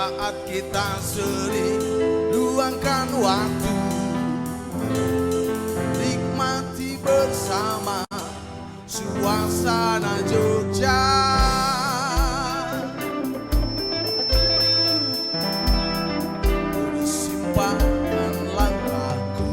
saat kita sering luangkan waktu, nikmati bersama suasana Jogja. Bersimpangan langkahku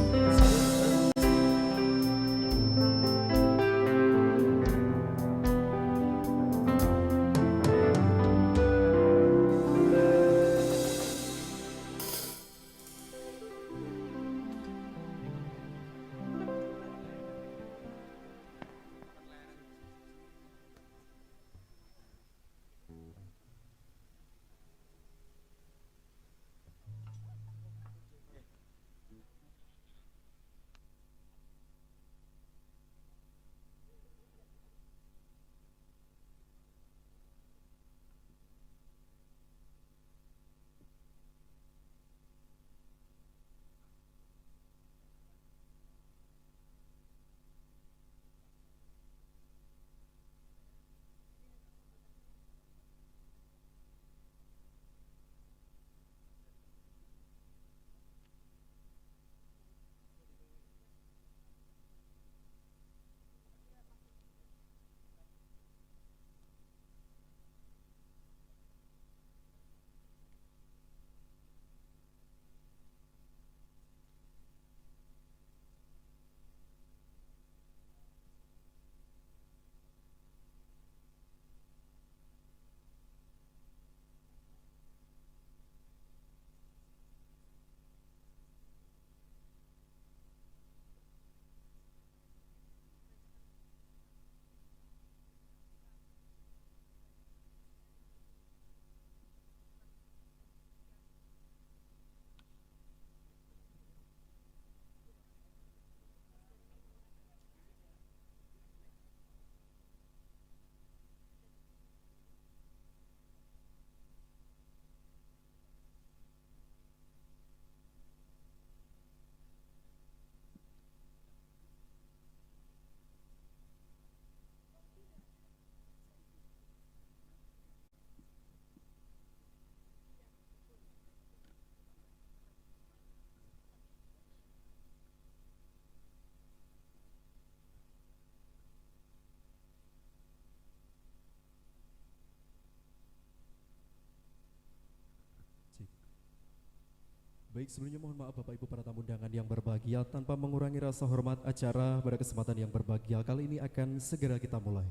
Baik, sebelumnya mohon maaf Bapak Ibu para tamu undangan yang berbahagia, tanpa mengurangi rasa hormat acara pada kesempatan yang berbahagia kali ini akan segera kita mulai.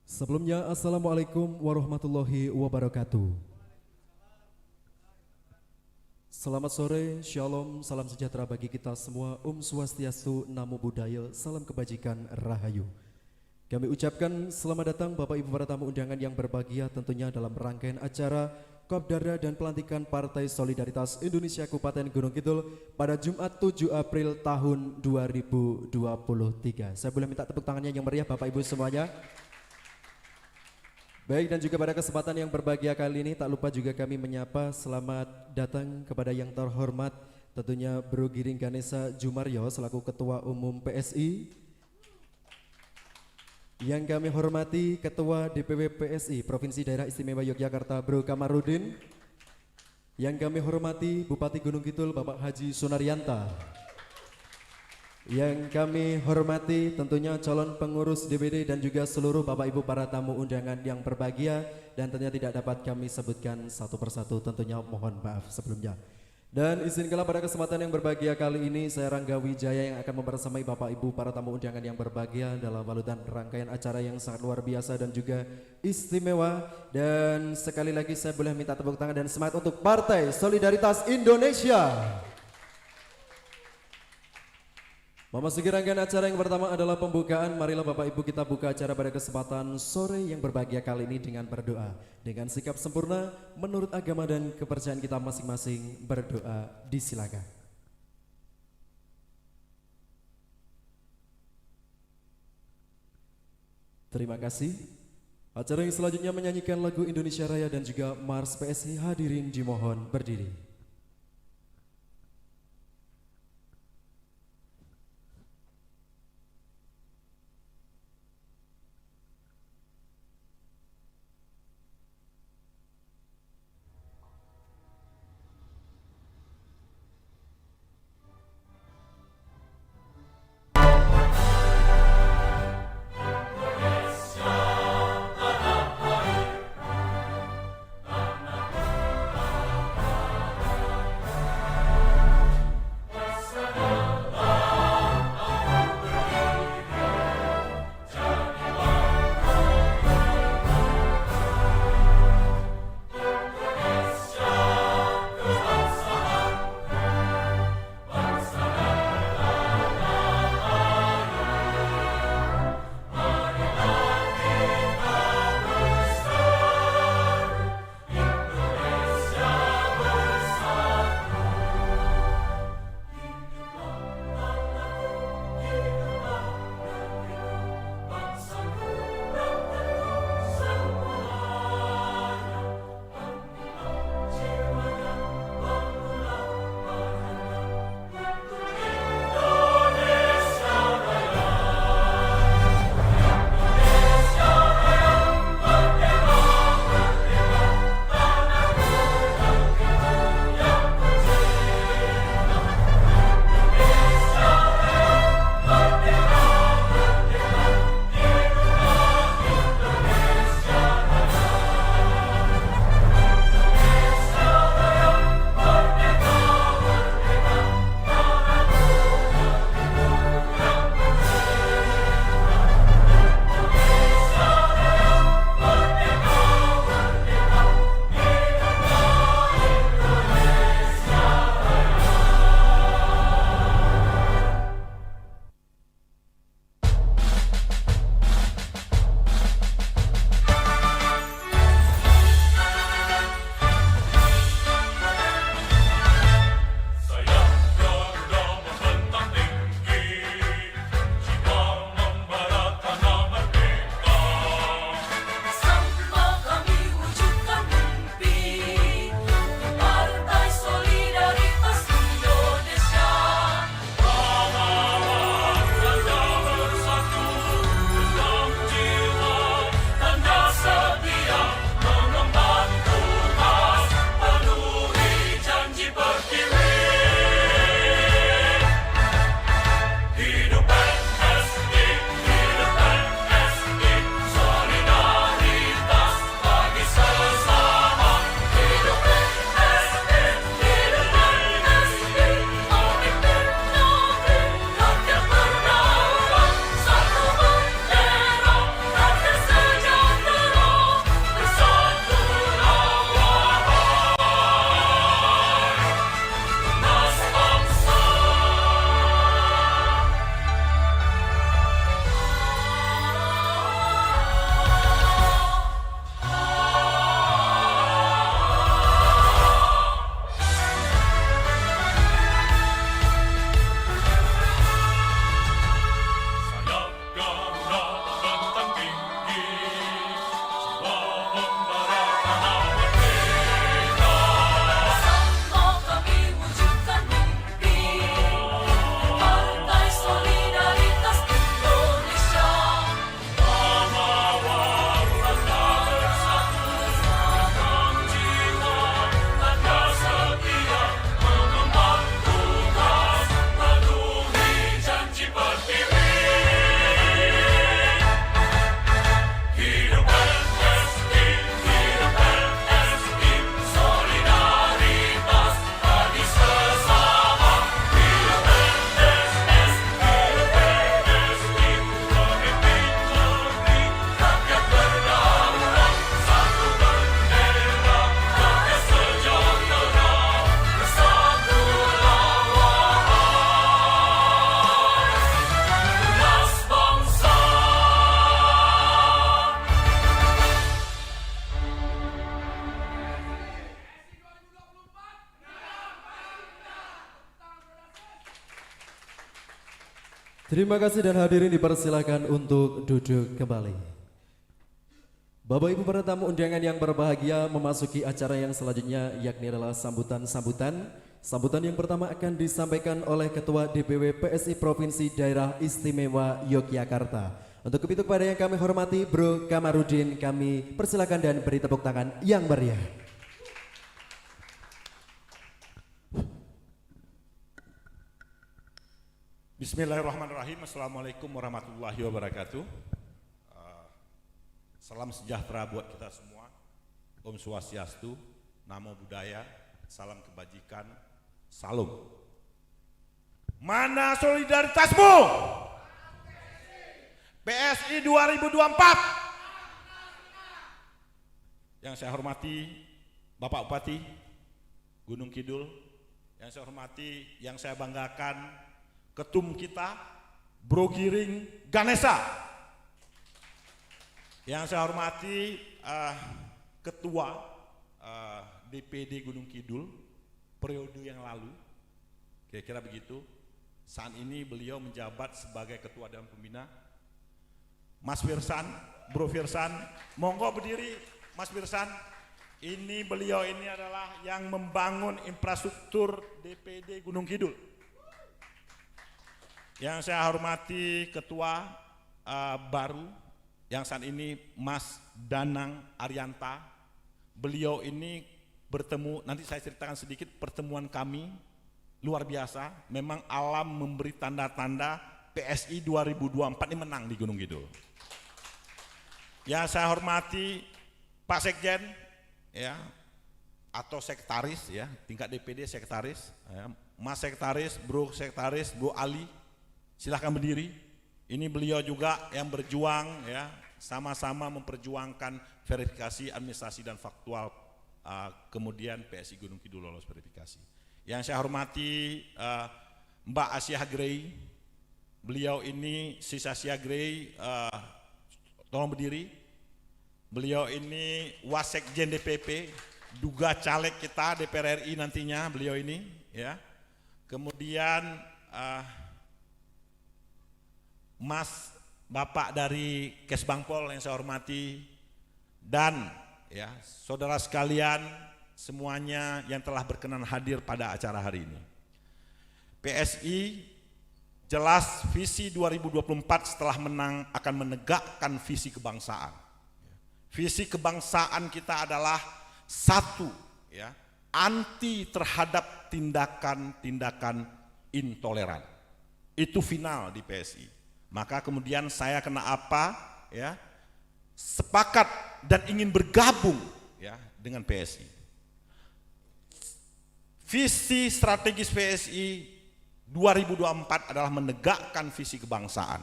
Sebelumnya, Assalamualaikum warahmatullahi wabarakatuh. Selamat sore, Shalom, salam sejahtera bagi kita semua, Swastiastu, Namo Buddhaya, salam kebajikan, Rahayu. Kami ucapkan selamat datang Bapak Ibu para tamu undangan yang berbahagia tentunya dalam rangkaian acara Kopdarda dan pelantikan Partai Solidaritas Indonesia Kabupaten Gunung Kidul pada Jumat 7 April tahun 2023. Saya boleh minta tepuk tangannya yang meriah Bapak Ibu semuanya. Baik, dan juga pada kesempatan yang berbahagia kali ini tak lupa juga kami menyapa selamat datang kepada yang terhormat tentunya Bro Giring Ganesha Jumaryo selaku Ketua Umum PSI. Yang kami hormati Ketua DPW PSI Provinsi Daerah Istimewa Yogyakarta Bro Kamarudin. Yang kami hormati Bupati Gunung Kidul Bapak Haji Sunarianta. Yang kami hormati tentunya calon pengurus DPD dan juga seluruh Bapak Ibu para tamu undangan yang berbahagia, dan tentunya tidak dapat kami sebutkan satu persatu, tentunya mohon maaf sebelumnya. Dan izinkanlah pada kesempatan yang berbahagia kali ini saya Rangga Wijaya yang akan membersamai Bapak Ibu para tamu undangan yang berbahagia dalam balutan rangkaian acara yang sangat luar biasa dan juga istimewa. Dan sekali lagi saya boleh minta tepuk tangan dan semangat untuk Partai Solidaritas Indonesia. Memasuki rangkaian acara yang pertama adalah pembukaan. Marilah Bapak Ibu kita buka acara pada kesempatan sore yang berbahagia kali ini dengan berdoa. Dengan sikap sempurna menurut agama dan kepercayaan kita masing-masing, berdoa disilakan. Terima kasih. Acara yang selanjutnya menyanyikan lagu Indonesia Raya dan juga Mars PSI, hadirin dimohon berdiri. Terima kasih dan hadirin dipersilakan untuk duduk kembali. Bapak Ibu para tamu undangan yang berbahagia, memasuki acara yang selanjutnya yakni adalah sambutan-sambutan. Sambutan yang pertama akan disampaikan oleh Ketua DPW PSI Provinsi Daerah Istimewa Yogyakarta. Untuk itu kepada yang kami hormati Bro Kamarudin, kami persilakan dan beri tepuk tangan yang meriah. Bismillahirrahmanirrahim. Assalamualaikum warahmatullahi wabarakatuh. Salam sejahtera buat kita semua. Om Swastiastu, Namo Buddhaya, salam kebajikan, salam. Mana solidaritasmu? PSI 2024. Yang saya hormati Bapak Bupati Gunung Kidul, yang saya hormati, yang saya banggakan Ketum kita, Bro Giring Ganesha. Yang saya hormati Ketua DPD Gunung Kidul periode yang lalu, kira-kira begitu. Saat ini beliau menjabat sebagai Ketua Dewan Pembina. Mas Firsan, Bro Firsan, monggo berdiri Mas Firsan. Ini beliau ini adalah yang membangun infrastruktur DPD Gunung Kidul. Yang saya hormati Ketua baru yang saat ini Mas Danang Arianta. Beliau ini bertemu, nanti saya ceritakan sedikit pertemuan kami luar biasa. Memang alam memberi tanda-tanda PSI 2024 ini menang di Gunung Kidul. Yang saya hormati Pak Sekjen ya, atau sekretaris ya, tingkat DPD sekretaris ya, Mas Sekretaris, Bro Sekretaris, Bro Ali. Silahkan berdiri. Ini beliau juga yang berjuang ya, sama-sama memperjuangkan verifikasi administrasi dan faktual, kemudian PSI Gunung Kidul lolos verifikasi. Yang saya hormati Mbak Asia Grey. Beliau ini Sis Asia Grey, tolong berdiri. Beliau ini Wasekjen DPP, juga caleg kita DPR RI nantinya beliau ini ya. Kemudian Mas Bapak dari Kesbangpol yang saya hormati, dan ya saudara sekalian semuanya yang telah berkenan hadir pada acara hari ini. PSI jelas visi 2024 setelah menang akan menegakkan visi kebangsaan. Visi kebangsaan kita adalah satu ya, anti terhadap tindakan-tindakan intoleran. Itu final di PSI. Maka kemudian saya kena apa ya, sepakat dan ingin bergabung ya dengan PSI. Visi strategis PSI 2024 adalah menegakkan visi kebangsaan.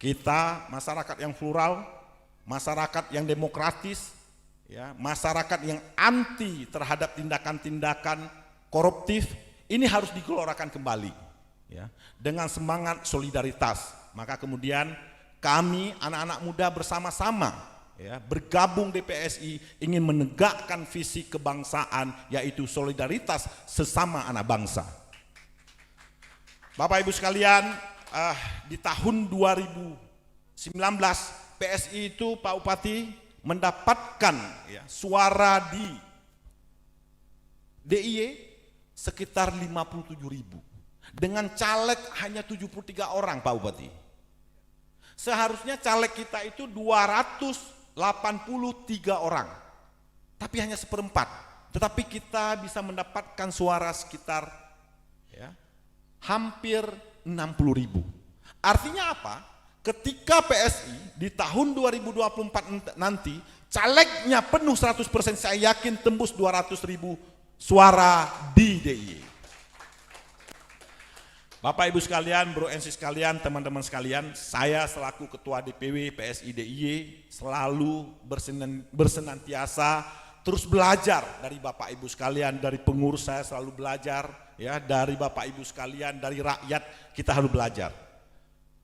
Kita masyarakat yang plural, masyarakat yang demokratis, ya, masyarakat yang anti terhadap tindakan-tindakan koruptif, ini harus digelorakan kembali. Ya, dengan semangat solidaritas. Maka kemudian kami anak-anak muda bersama-sama ya, bergabung di PSI ingin menegakkan visi kebangsaan, yaitu solidaritas sesama anak bangsa. Bapak Ibu sekalian, di tahun 2019 PSI itu Pak Bupati mendapatkan ya, suara di DIY sekitar 57.000. Dengan caleg hanya 73 orang Pak Bupati. Seharusnya caleg kita itu 283 orang, tapi hanya seperempat. Tetapi kita bisa mendapatkan suara sekitar ya, hampir 60.000. Artinya apa? Ketika PSI di tahun 2024 nanti calegnya penuh 100%, saya yakin tembus 200.000 suara di DIY. Bapak Ibu sekalian, Bro NC sekalian, teman-teman sekalian, saya selaku Ketua DPW PSI DIY selalu bersenantiasa terus belajar dari Bapak Ibu sekalian, dari pengurus saya selalu belajar, ya, dari Bapak Ibu sekalian, dari rakyat kita harus belajar.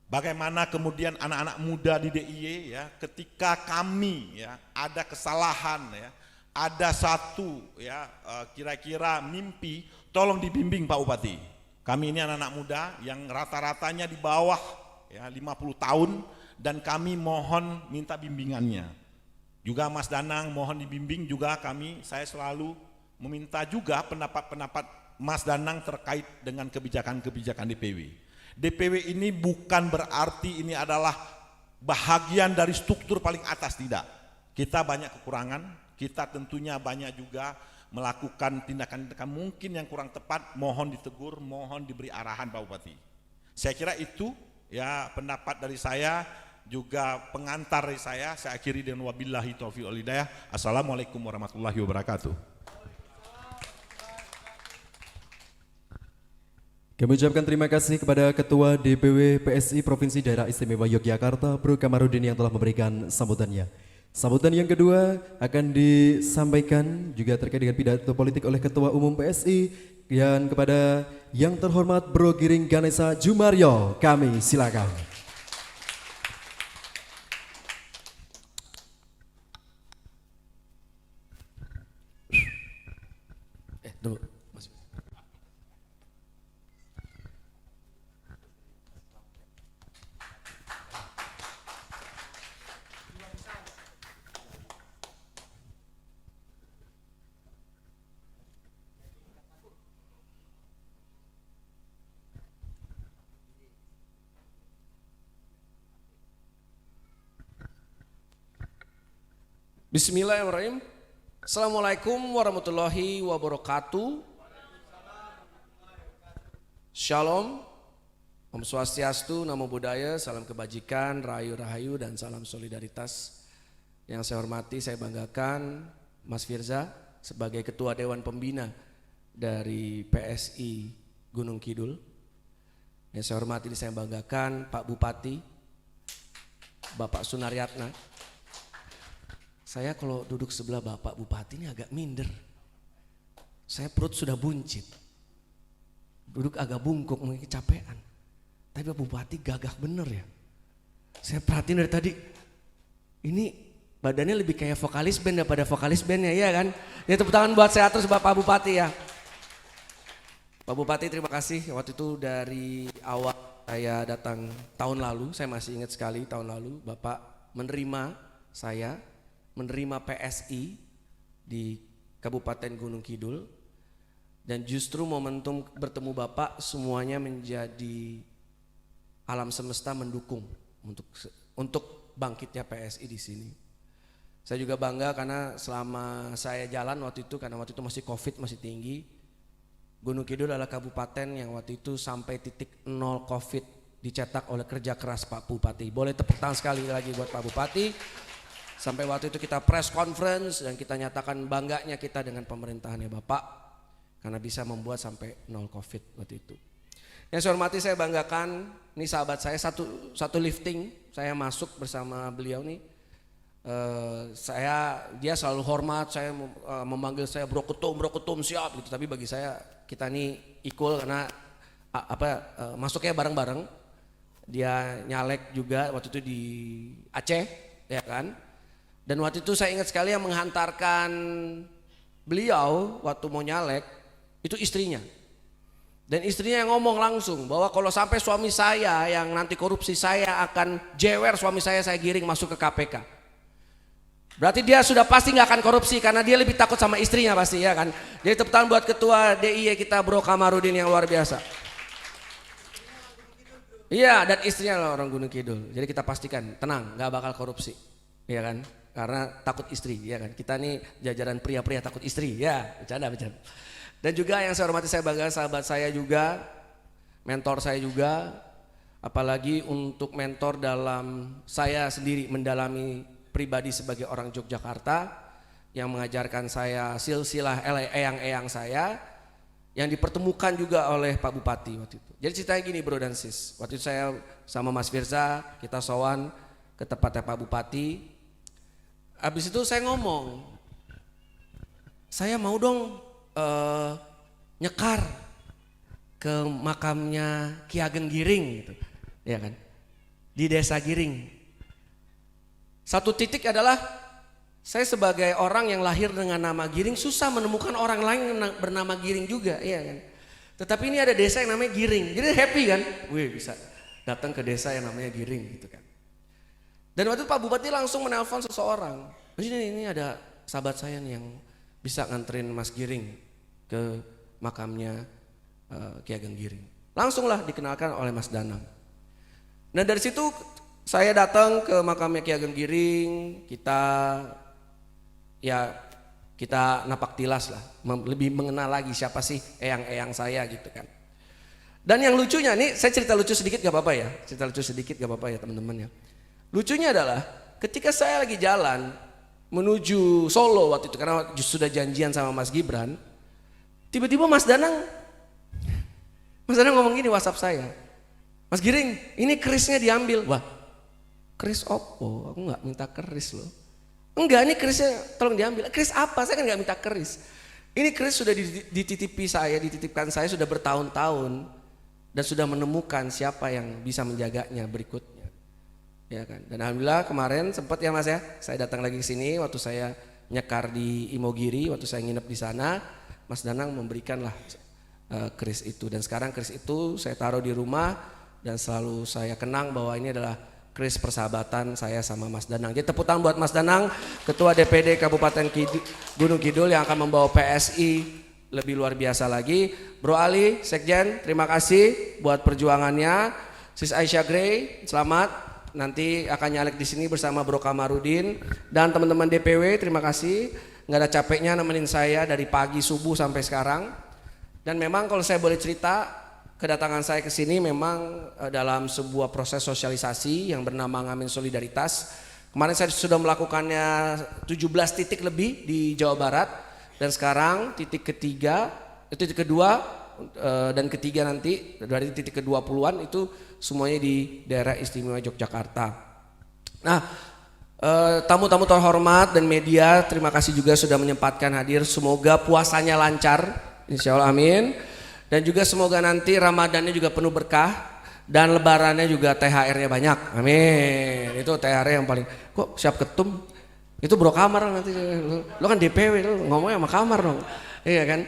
Bagaimana kemudian anak-anak muda di DIY ya, ketika kami ya ada kesalahan ya, ada satu ya kira-kira mimpi, tolong dibimbing Pak Bupati. Kami ini anak-anak muda yang rata-ratanya di bawah ya 50 tahun, dan kami mohon minta bimbingannya. Juga Mas Danang mohon dibimbing juga kami. Saya selalu meminta juga pendapat-pendapat Mas Danang terkait dengan kebijakan-kebijakan DPW. DPW ini bukan berarti ini adalah bahagian dari struktur paling atas, tidak. Kita banyak kekurangan, kita tentunya banyak juga melakukan tindakan-tindakan mungkin yang kurang tepat, mohon ditegur, mohon diberi arahan Pak Bupati. Saya kira itu ya pendapat dari saya, juga pengantar dari saya akhiri dengan wabillahi taufiq wal hidayah. Assalamualaikum warahmatullahi wabarakatuh. Kami ucapkan terima kasih kepada Ketua DPW PSI Provinsi Daerah Istimewa Yogyakarta, Bro Kamarudin, yang telah memberikan sambutannya. Sambutan yang kedua akan disampaikan juga terkait dengan pidato politik oleh Ketua Umum PSI, dan kepada yang terhormat Bro Giring Ganesha Jumaryo, kami silakan. Dulu. Bismillahirrahmanirrahim. Assalamualaikum warahmatullahi wabarakatuh. Shalom, Om Swastiastu, Namo Buddhaya, salam kebajikan, Rahayu Rahayu, dan salam solidaritas. Yang saya hormati, saya banggakan Mas Firza sebagai Ketua Dewan Pembina dari PSI Gunung Kidul. Yang saya hormati, saya banggakan Pak Bupati, Bapak Sunaryatna. Saya kalau duduk sebelah Bapak Bupati ini agak minder. Saya perut sudah buncit. Duduk agak bungkuk, mungkin kecapean. Tapi Bapak Bupati gagah bener ya. Saya perhatiin dari tadi, ini badannya lebih kayak vokalis band daripada vokalis bandnya, ya kan? Ya, tepuk tangan buat saya terus Bapak Bupati ya. Pak Bupati, terima kasih. Waktu itu dari awal saya datang tahun lalu, saya masih ingat sekali tahun lalu Bapak menerima saya, menerima PSI di Kabupaten Gunung Kidul, dan justru momentum bertemu Bapak semuanya menjadi alam semesta mendukung untuk bangkitnya PSI di sini. Saya juga bangga karena selama saya jalan waktu itu, karena waktu itu masih Covid, masih tinggi, Gunung Kidul adalah kabupaten yang waktu itu sampai titik 0 Covid dicetak oleh kerja keras Pak Bupati. Boleh tepuk tangan sekali lagi buat Pak Bupati. Sampai waktu itu kita press conference dan kita nyatakan bangganya kita dengan pemerintahannya Bapak karena bisa membuat sampai 0 Covid waktu itu. Yang saya hormati, saya banggakan, ini sahabat saya satu lifting, saya masuk bersama beliau nih. Dia selalu hormat, saya memanggil saya bro ketum siap gitu. Tapi bagi saya kita nih equal karena masuknya bareng-bareng. Dia nyalek juga waktu itu di Aceh, ya kan? Dan waktu itu saya ingat sekali yang menghantarkan beliau waktu mau nyalek itu istrinya. Dan istrinya yang ngomong langsung bahwa kalau sampai suami saya yang nanti korupsi, saya akan jewer suami saya giring masuk ke KPK. Berarti dia sudah pasti nggak akan korupsi karena dia lebih takut sama istrinya pasti, ya kan. Jadi tepuk tangan buat Ketua DIY kita Bro Kamarudin yang luar biasa. Iya, dan istrinya orang Gunung Kidul. Jadi kita pastikan tenang, nggak bakal korupsi, ya kan. Karena takut istri, ya kan. Kita nih jajaran pria-pria takut istri, ya. Bercanda. Dan juga yang saya hormati, saya bangga sahabat saya juga, mentor saya juga, apalagi untuk mentor dalam saya sendiri mendalami pribadi sebagai orang Yogyakarta, yang mengajarkan saya silsilah eyang-eyang saya, yang dipertemukan juga oleh Pak Bupati waktu itu. Jadi ceritanya gini bro dan sis, waktu itu saya sama Mas Firza, kita sowan ke tempatnya Pak Bupati. Habis itu saya ngomong, saya mau dong nyekar ke makamnya Ki Ageng Giring gitu, ya kan, di desa Giring. Satu titik adalah saya sebagai orang yang lahir dengan nama Giring susah menemukan orang lain yang bernama Giring juga, ya kan. Tetapi ini ada desa yang namanya Giring. Jadi happy kan? Wih, bisa datang ke desa yang namanya Giring gitu kan. Dan waktu itu Pak Bupati langsung menelpon seseorang. Ini ada sahabat saya nih yang bisa nganterin Mas Giring ke makamnya Ki Ageng Giring. Langsunglah dikenalkan oleh Mas Danang. Nah dari situ saya datang ke makamnya Ki Ageng Giring, kita napak tilas lah, lebih mengenal lagi siapa sih eyang-eyang saya gitu kan. Dan yang lucunya nih, saya cerita lucu sedikit gak apa-apa ya, teman-teman ya. Lucunya adalah ketika saya lagi jalan menuju Solo waktu itu, karena sudah janjian sama Mas Gibran, tiba-tiba Mas Danang ngomong gini WhatsApp saya, Mas Giring, ini kerisnya diambil. Wah, keris opo? Aku nggak minta keris loh. Enggak, ini kerisnya tolong diambil. Keris apa? Saya kan nggak minta keris. Ini keris sudah dititipkan saya sudah bertahun-tahun dan sudah menemukan siapa yang bisa menjaganya berikutnya. Ya kan? Dan alhamdulillah kemarin sempat ya Mas ya, saya datang lagi ke sini waktu saya nyekar di Imogiri, waktu saya nginep di sana, Mas Danang memberikanlah keris itu, dan sekarang keris itu saya taruh di rumah dan selalu saya kenang bahwa ini adalah keris persahabatan saya sama Mas Danang. Jadi tepuk tangan buat Mas Danang, Ketua DPD Kabupaten Gunung Kidul yang akan membawa PSI lebih luar biasa lagi. Bro Ali, Sekjen, terima kasih buat perjuangannya. Sis Aisyah Gray, selamat. Nanti akan nyalek di sini bersama Bro Kamarudin dan teman-teman DPW, terima kasih. Nggak ada capeknya nemenin saya dari pagi subuh sampai sekarang. Dan memang kalau saya boleh cerita, kedatangan saya ke sini memang dalam sebuah proses sosialisasi yang bernama Ngamen Solidaritas. Kemarin saya sudah melakukannya 17 titik lebih di Jawa Barat, dan sekarang titik kedua dan ketiga nanti dari titik ke-20-an itu semuanya di daerah istimewa Yogyakarta. Nah, tamu-tamu terhormat dan media, terima kasih juga sudah menyempatkan hadir. Semoga puasanya lancar, insya Allah amin. Dan juga semoga nanti Ramadannya juga penuh berkah dan Lebarannya juga THR-nya banyak, amin. Itu THR yang paling. Kok siap ketum? Itu Bro Kamar nanti. Lo kan DPW, lo ngomongnya sama Kamar dong, iya kan?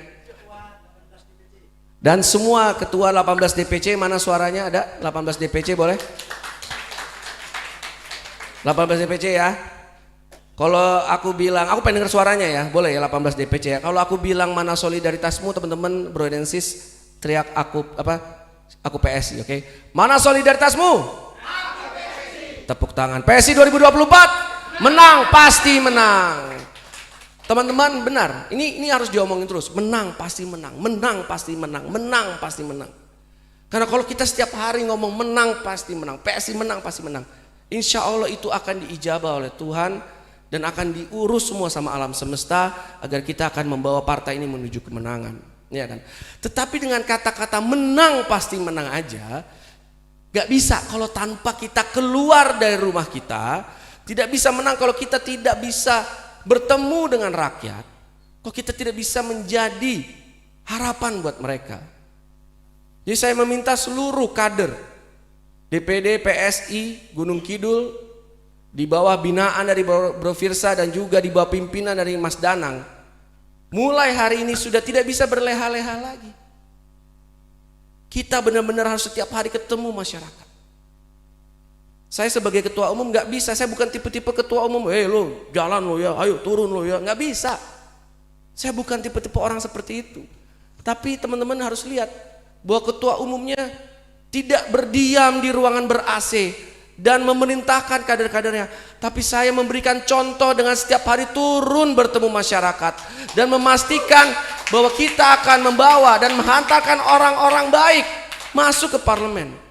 Dan semua ketua 18 DPC, mana suaranya ada? 18 DPC boleh? 18 DPC ya. Kalau aku bilang, aku pengen dengar suaranya ya, boleh ya 18 DPC ya. Kalau aku bilang mana solidaritasmu teman-teman Bro dan Sis, teriak aku PSI, oke? Mana solidaritasmu? Aku PSI. Tepuk tangan. PSI 2024 menang, pasti menang. Teman-teman benar, ini harus diomongin terus. Menang pasti menang, menang pasti menang, menang pasti menang. Karena kalau kita setiap hari ngomong menang pasti menang, PSI menang pasti menang, insya Allah itu akan diijabah oleh Tuhan dan akan diurus semua sama alam semesta agar kita akan membawa partai ini menuju kemenangan, ya kan? Tetapi dengan kata-kata menang pasti menang aja gak bisa kalau tanpa kita keluar dari rumah kita. Tidak bisa menang kalau kita tidak bisa bertemu dengan rakyat, kok kita tidak bisa menjadi harapan buat mereka. Jadi saya meminta seluruh kader DPD PSI Gunung Kidul di bawah binaan dari Bro Firsa dan juga di bawah pimpinan dari Mas Danang, mulai hari ini sudah tidak bisa berleha-leha lagi. Kita benar-benar harus setiap hari ketemu masyarakat. Saya sebagai ketua umum nggak bisa, saya bukan tipe-tipe ketua umum, lo jalan lo ya, ayo turun lo ya, nggak bisa. Saya bukan tipe-tipe orang seperti itu. Tapi teman-teman harus lihat bahwa ketua umumnya tidak berdiam di ruangan ber-AC dan memerintahkan kader-kadernya, tapi saya memberikan contoh dengan setiap hari turun bertemu masyarakat dan memastikan bahwa kita akan membawa dan menghantarkan orang-orang baik masuk ke parlemen.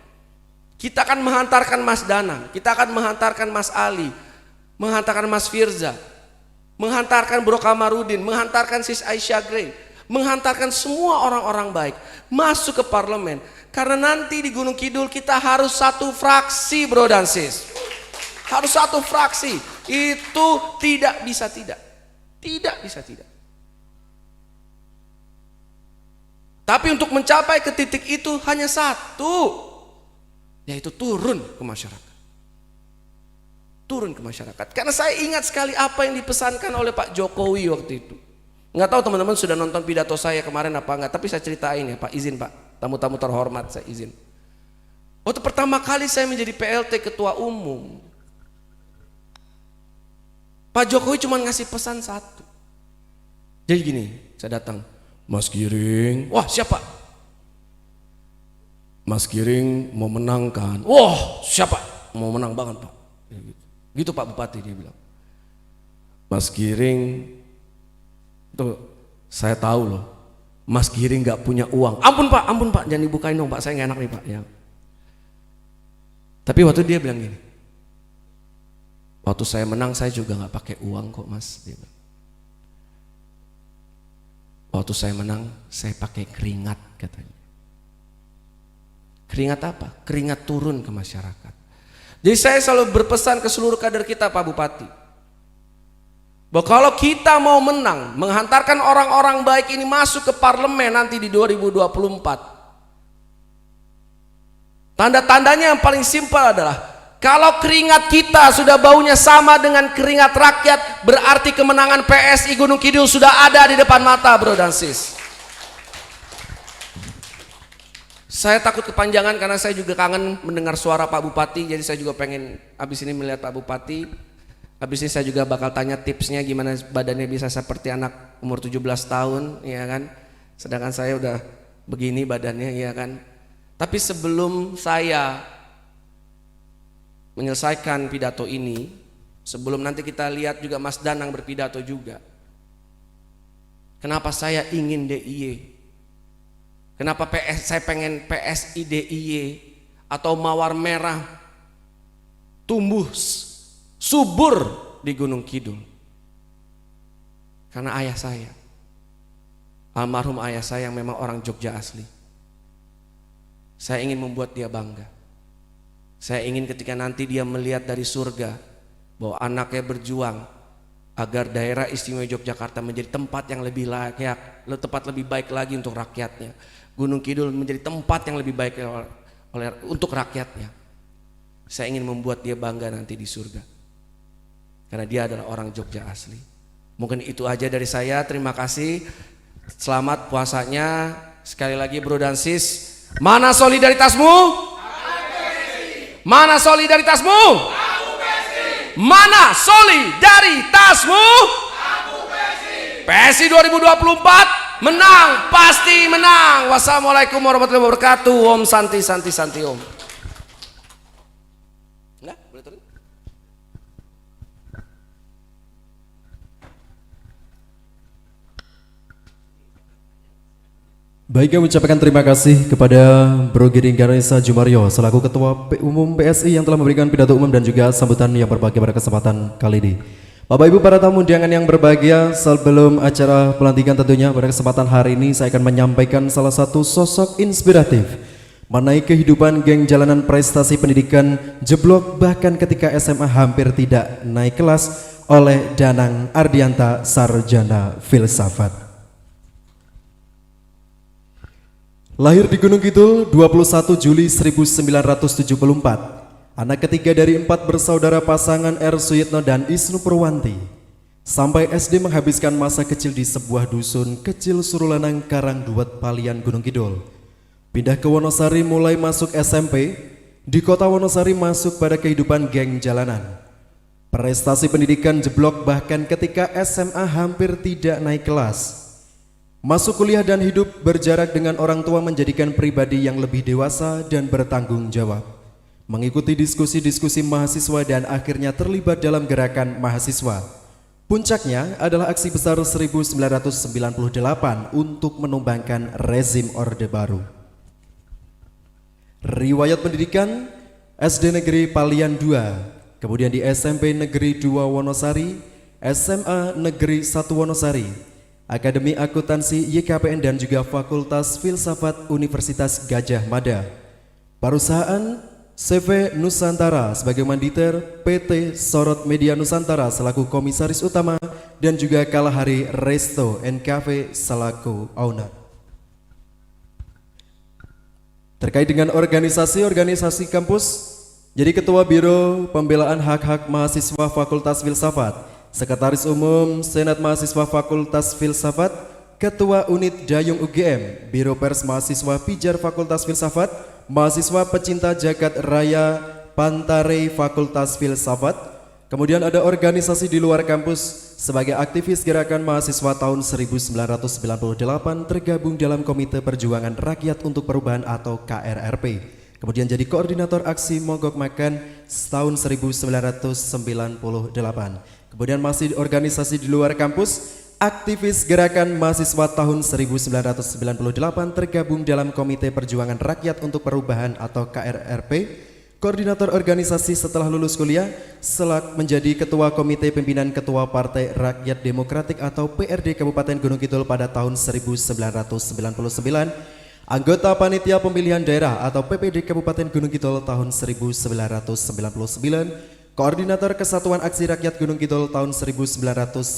Kita akan menghantarkan Mas Danang, kita akan menghantarkan Mas Ali, menghantarkan Mas Firza, menghantarkan Bro Kamarudin, menghantarkan Sis Aisyah Gray, menghantarkan semua orang-orang baik masuk ke parlemen. Karena nanti di Gunung Kidul kita harus satu fraksi Bro dan Sis. Harus satu fraksi. Itu tidak bisa tidak. Tidak bisa tidak. Tapi untuk mencapai ke titik itu hanya satu, yaitu turun ke masyarakat. Turun ke masyarakat. Karena saya ingat sekali apa yang dipesankan oleh Pak Jokowi waktu itu. Nggak tahu teman-teman sudah nonton pidato saya kemarin apa enggak, tapi saya ceritain ya Pak, izin Pak, tamu-tamu terhormat saya izin. Waktu pertama kali saya menjadi PLT Ketua Umum, Pak Jokowi cuma ngasih pesan satu. Jadi gini, saya datang, Mas Giring, wah siapa? Mas Giring mau menangkan, wah siapa? Mau menang banget Pak. Gitu Pak Bupati dia bilang. Mas Giring, tuh saya tahu loh, Mas Giring nggak punya uang. Ampun Pak, jangan dibukain dong Pak, saya nggak enak nih Pak. Ya. Tapi waktu dia bilang gini, waktu saya menang saya juga nggak pakai uang kok Mas. Dia bilang. Waktu saya menang saya pakai keringat katanya. Keringat apa? Keringat turun ke masyarakat. Jadi saya selalu berpesan ke seluruh kader kita Pak Bupati, bahwa kalau kita mau menang, menghantarkan orang-orang baik ini masuk ke parlemen nanti di 2024, tanda-tandanya yang paling simpel adalah kalau keringat kita sudah baunya sama dengan keringat rakyat, berarti kemenangan PSI Gunung Kidul sudah ada di depan mata bro dan sis. Saya takut kepanjangan karena saya juga kangen mendengar suara Pak Bupati, jadi saya juga pengen habis ini melihat Pak Bupati. Habis ini saya juga bakal tanya tipsnya gimana badannya bisa seperti anak umur 17 tahun, ya kan? Sedangkan saya udah begini badannya, ya kan? Tapi sebelum saya menyelesaikan pidato ini, sebelum nanti kita lihat juga Mas Danang berpidato juga, kenapa saya ingin DIY? Kenapa saya pengen PSI DIY atau Mawar Merah tumbuh subur di Gunung Kidul? Karena ayah saya, almarhum ayah saya yang memang orang Jogja asli. Saya ingin membuat dia bangga. Saya ingin ketika nanti dia melihat dari surga bahwa anaknya berjuang agar daerah istimewa Yogyakarta menjadi tempat yang lebih layak, tempat lebih baik lagi untuk rakyatnya. Gunung Kidul menjadi tempat yang lebih baik untuk rakyatnya. Saya ingin membuat dia bangga nanti di surga, karena dia adalah orang Jogja asli. Mungkin itu aja dari saya. Terima kasih. Selamat puasanya. Sekali lagi bro dan sis, mana solidaritasmu? Mana solidaritasmu? Mana solidaritasmu? PSI 2024 menang, pasti menang. Wassalamualaikum warahmatullahi wabarakatuh. Om Santi Santi Santi Om. Enggak, boleh turun? Baik, kami ucapkan terima kasih kepada Bro Giring Ganesha Jumaryo selaku Ketua Umum PSI yang telah memberikan pidato umum dan juga sambutan yang berbahagia pada kesempatan kali ini. Bapak Ibu para tamu undangan yang berbahagia, sebelum acara pelantikan tentunya pada kesempatan hari ini saya akan menyampaikan salah satu sosok inspiratif mengenai kehidupan geng jalanan prestasi pendidikan jeblok bahkan ketika SMA hampir tidak naik kelas oleh Danang Ardianta Sarjana Filsafat. Lahir di Gunung Kidul 21 Juli 1974. Anak ketiga dari 4 bersaudara pasangan R. Suyitno dan Isnu Purwanti. Sampai SD menghabiskan masa kecil di sebuah dusun kecil Surulanang Karangduet Palian Gunung Kidul. Pindah ke Wonosari mulai masuk SMP. Di kota Wonosari masuk pada kehidupan geng jalanan. Prestasi pendidikan jeblok bahkan ketika SMA hampir tidak naik kelas. Masuk kuliah dan hidup berjarak dengan orang tua menjadikan pribadi yang lebih dewasa dan bertanggung jawab. Mengikuti diskusi-diskusi mahasiswa dan akhirnya terlibat dalam gerakan mahasiswa. Puncaknya adalah aksi besar 1998 untuk menumbangkan rezim Orde Baru. Riwayat pendidikan SD Negeri Palian 2, kemudian di SMP Negeri 2 Wonosari, SMA Negeri 1 Wonosari, Akademi Akuntansi YKPN dan juga Fakultas Filsafat Universitas Gajah Mada. Perusahaan CV Nusantara sebagai manditer, PT Sorot Media Nusantara selaku komisaris utama dan juga Kalahari Resto NKV selaku owner. Terkait dengan organisasi kampus, jadi Ketua Biro Pembelaan Hak-Hak Mahasiswa Fakultas Filsafat, Sekretaris Umum Senat Mahasiswa Fakultas Filsafat, Ketua Unit Dayung UGM, Biro Pers Mahasiswa Pijar Fakultas Filsafat, Mahasiswa Pecinta Jagat Raya Pantare Fakultas Filsafat. Kemudian ada organisasi di luar kampus sebagai aktivis gerakan mahasiswa tahun 1998 tergabung dalam Komite Perjuangan Rakyat untuk Perubahan atau KRRP. Kemudian jadi koordinator aksi mogok makan tahun 1998. Kemudian masih organisasi di luar kampus, aktivis gerakan mahasiswa tahun 1998 tergabung dalam Komite Perjuangan Rakyat untuk Perubahan atau KRRP. Koordinator organisasi setelah lulus kuliah, selak menjadi Ketua Komite Pimpinan Ketua Partai Rakyat Demokratik atau PRD Kabupaten Gunung Kidul pada tahun 1999, anggota Panitia Pemilihan Daerah atau PPD Kabupaten Gunung Kidul tahun 1999, Koordinator Kesatuan Aksi Rakyat Gunung Kidul tahun 1998,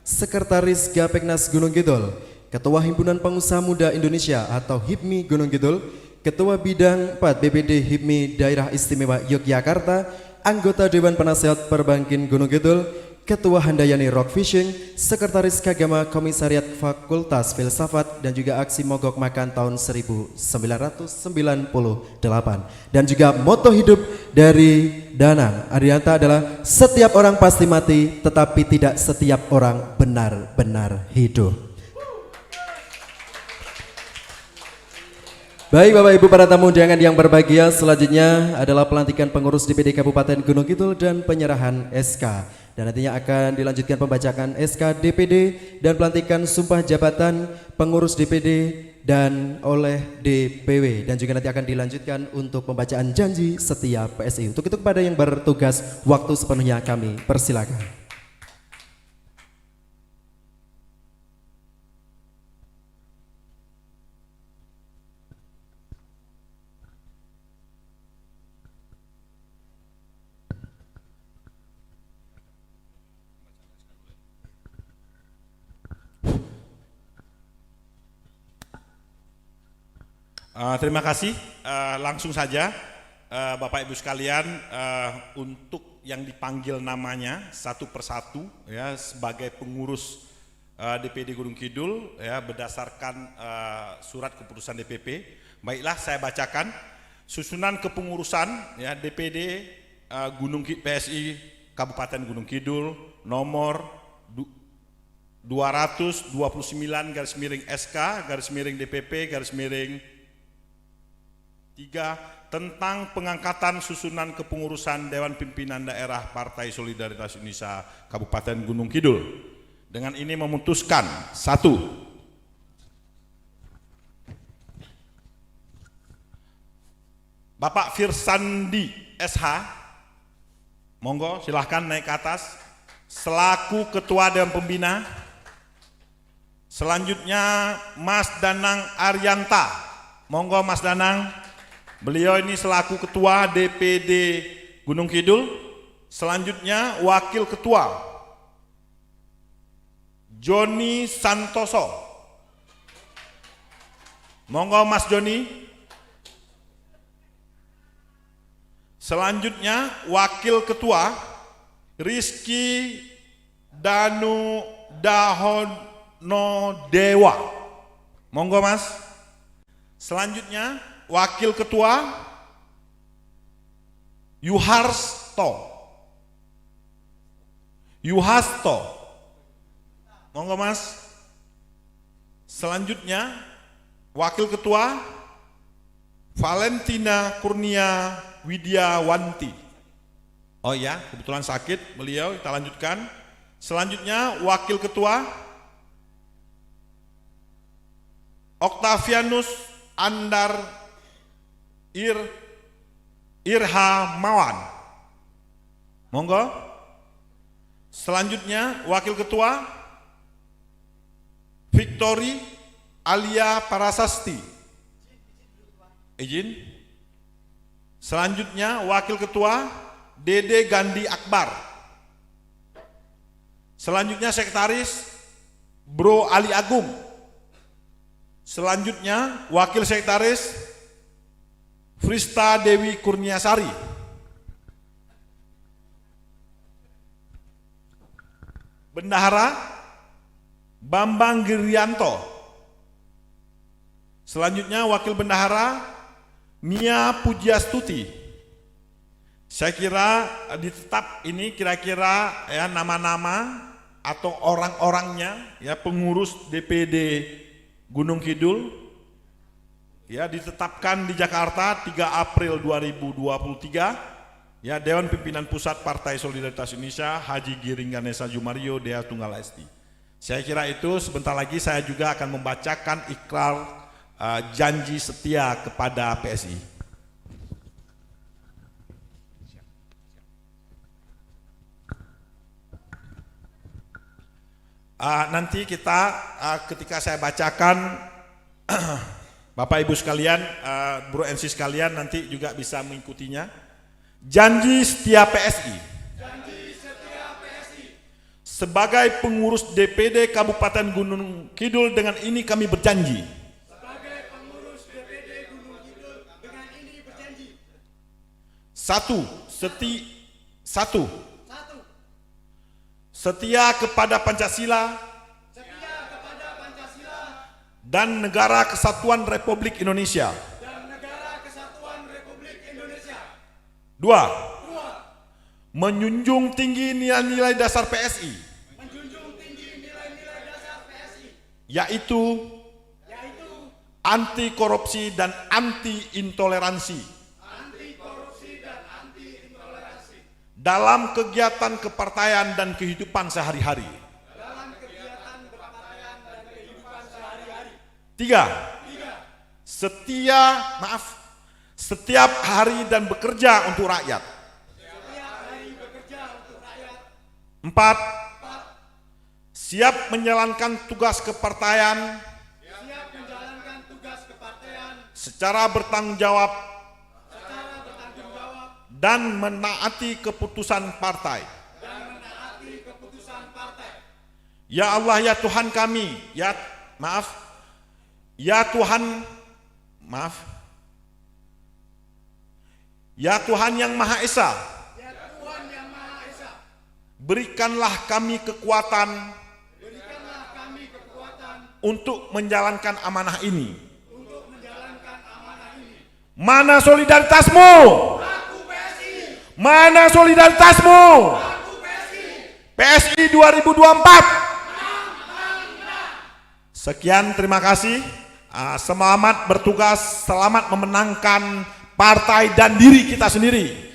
Sekretaris Gapeknas Gunung Kidul, Ketua Himpunan Pengusaha Muda Indonesia atau HIPMI Gunung Kidul, Ketua Bidang 4 BPD HIPMI Daerah Istimewa Yogyakarta, anggota Dewan Penasehat Perbankin Gunung Kidul, Ketua Handayani Rock Fishing, Sekretaris Kagama Komisariat Fakultas Filsafat dan juga aksi mogok makan tahun 1998. Dan juga moto hidup dari Danang Arianta adalah setiap orang pasti mati tetapi tidak setiap orang benar-benar hidup. Baik Bapak Ibu para tamu undangan yang berbahagia, selanjutnya adalah pelantikan pengurus DPD Kabupaten Gunung Kidul dan penyerahan SK. Dan nantinya akan dilanjutkan pembacaan SK DPD dan pelantikan sumpah jabatan pengurus DPD dan oleh DPW. Dan juga nanti akan dilanjutkan untuk pembacaan janji setia PSI. Untuk itu kepada yang bertugas, waktu sepenuhnya kami persilakan. Terima kasih. Langsung saja Bapak Ibu sekalian, untuk yang dipanggil namanya satu persatu ya sebagai pengurus DPD Gunung Kidul ya berdasarkan surat keputusan DPP. Baiklah, saya bacakan susunan kepengurusan ya DPD PSI Kabupaten Gunung Kidul nomor 229/SK/DPP/3 tentang pengangkatan susunan kepengurusan Dewan Pimpinan Daerah Partai Solidaritas Indonesia Kabupaten Gunung Kidul. Dengan ini memutuskan: 1. Bapak Firsandi SH, monggo silahkan naik ke atas, selaku Ketua Dewan Pembina. Selanjutnya Mas Danang Arianta, monggo Mas Danang. Beliau ini selaku Ketua DPD Gunung Kidul. Selanjutnya Wakil Ketua Joni Santoso, monggo Mas Joni. Selanjutnya Wakil Ketua Rizky Danu Dahono Dewa, monggo Mas. Selanjutnya Wakil Ketua Yuhasto, monggo Mas. Selanjutnya Wakil Ketua Valentina Kurnia Widyawanti. Oh ya, kebetulan sakit beliau, kita lanjutkan. Selanjutnya Wakil Ketua Octavianus Andar Irhamawan, monggo. Selanjutnya Wakil Ketua Victory Alia Parasasti, izin. Selanjutnya Wakil Ketua Dede Gandhi Akbar. Selanjutnya Sekretaris Bro Ali Agung. Selanjutnya Wakil Sekretaris Frista Dewi Kurniasari. Bendahara Bambang Girianto. Selanjutnya Wakil Bendahara Mia Pujiastuti. Saya kira ditetap ini kira-kira ya nama-nama atau orang-orangnya ya pengurus DPD Gunung Kidul ya ditetapkan di Jakarta 3 April 2023 ya Dewan Pimpinan Pusat Partai Solidaritas Indonesia Haji Giring Ganesa Jumario Dea Tunggal Esti. Saya kira itu sebentar lagi saya juga akan membacakan ikrar janji setia kepada PSI. Nanti kita ketika saya bacakan Bapak Ibu sekalian, Bro NC sekalian nanti juga bisa mengikutinya. Janji setia PSI. Sebagai pengurus DPD Kabupaten Gunung Kidul dengan ini kami berjanji. Satu, setia kepada Pancasila dan Negara Kesatuan Republik Indonesia. Dua, menjunjung tinggi nilai-nilai dasar PSI, yaitu anti korupsi dan anti intoleransi dalam kegiatan kepartaian dan kehidupan sehari-hari. Tiga, setiap hari dan bekerja untuk rakyat. Empat, siap menjalankan tugas kepartaian secara bertanggung jawab dan menaati keputusan partai. Ya Allah ya Tuhan kami, ya Tuhan yang Maha Esa, berikanlah kami kekuatan untuk menjalankan amanah ini. Mana solidaritasmu? Mana solidaritasmu? PSI 2024. Sekian, terima kasih. Selamat bertugas, selamat memenangkan partai dan diri kita sendiri.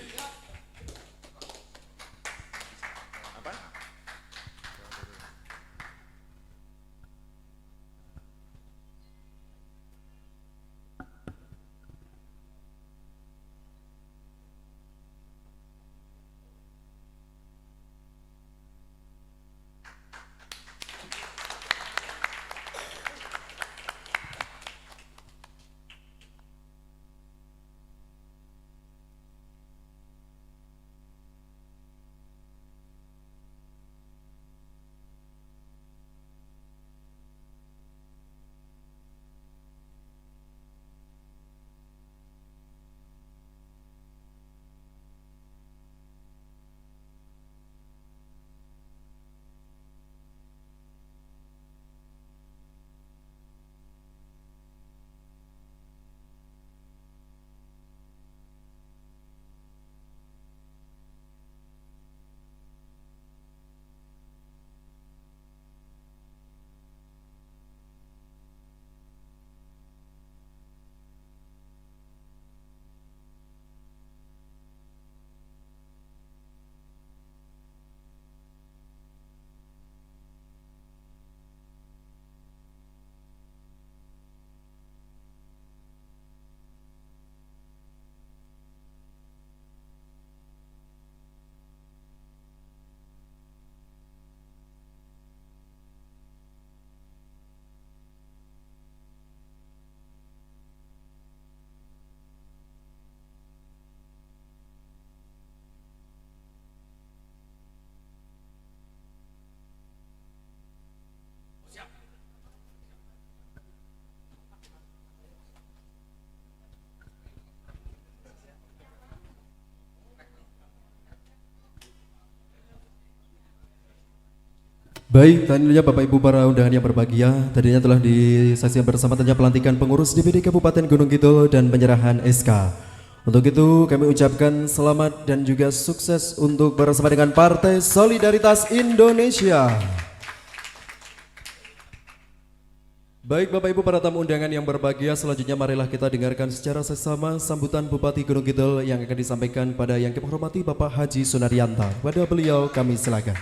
Baik, tentunya Bapak Ibu para undangan yang berbahagia, tadinya telah disaksikan bersama tentunya pelantikan pengurus DPD Kabupaten Gunung Kidul dan penyerahan SK. Untuk itu kami ucapkan selamat dan juga sukses untuk bersama dengan Partai Solidaritas Indonesia. Baik Bapak Ibu para tamu undangan yang berbahagia, selanjutnya marilah kita dengarkan secara sesama sambutan Bupati Gunung Kidul yang akan disampaikan pada yang kami hormati Bapak Haji Sunarianta. Pada beliau kami silakan.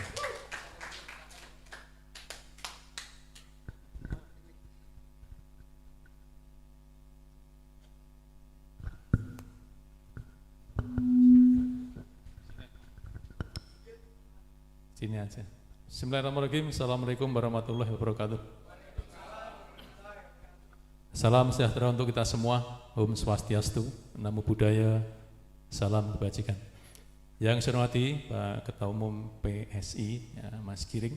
Sini aja. Bismillahirrahmanirrahim. Assalamualaikum warahmatullahi wabarakatuh. Salam sejahtera untuk kita semua. Om Swastiastu, Namo Buddhaya, salam kebajikan. Yang saya hormati Pak Ketua Umum PSI, ya, Mas Giring,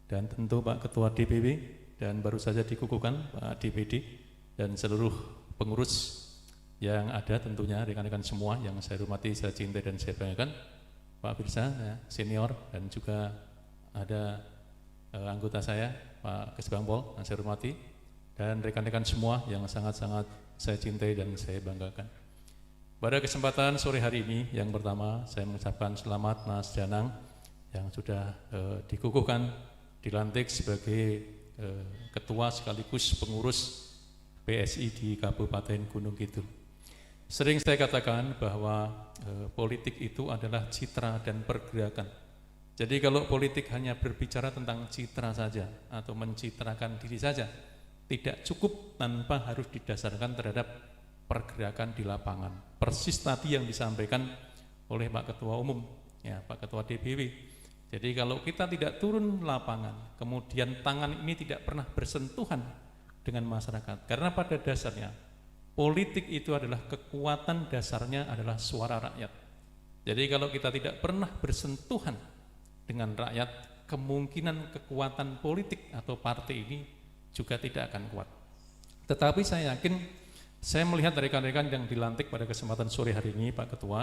dan tentu Pak Ketua DPW, dan baru saja dikukuhkan Pak DPD, dan seluruh pengurus yang ada tentunya, rekan-rekan semua yang saya hormati, saya cintai dan saya banggakan. Pak Firza, ya, senior, dan juga ada anggota saya, Pak Kesbangpol, yang saya hormati, dan rekan-rekan semua yang sangat-sangat saya cintai dan saya banggakan. Pada kesempatan sore hari ini, yang pertama saya mengucapkan selamat Mas Danang yang sudah dikukuhkan, dilantik sebagai ketua sekaligus pengurus PSI di Kabupaten Gunung Kidul. Sering saya katakan bahwa politik itu adalah citra dan pergerakan. Jadi kalau politik hanya berbicara tentang citra saja atau mencitrakan diri saja, tidak cukup tanpa harus didasarkan terhadap pergerakan di lapangan. Persis tadi yang disampaikan oleh Pak Ketua Umum, ya, Pak Ketua DPW. Jadi kalau kita tidak turun lapangan, kemudian tangan ini tidak pernah bersentuhan dengan masyarakat, karena pada dasarnya politik itu adalah kekuatan dasarnya adalah suara rakyat. Jadi kalau kita tidak pernah bersentuhan dengan rakyat, kemungkinan kekuatan politik atau partai ini juga tidak akan kuat. Tetapi saya yakin, saya melihat rekan-rekan yang dilantik pada kesempatan sore hari ini, Pak Ketua,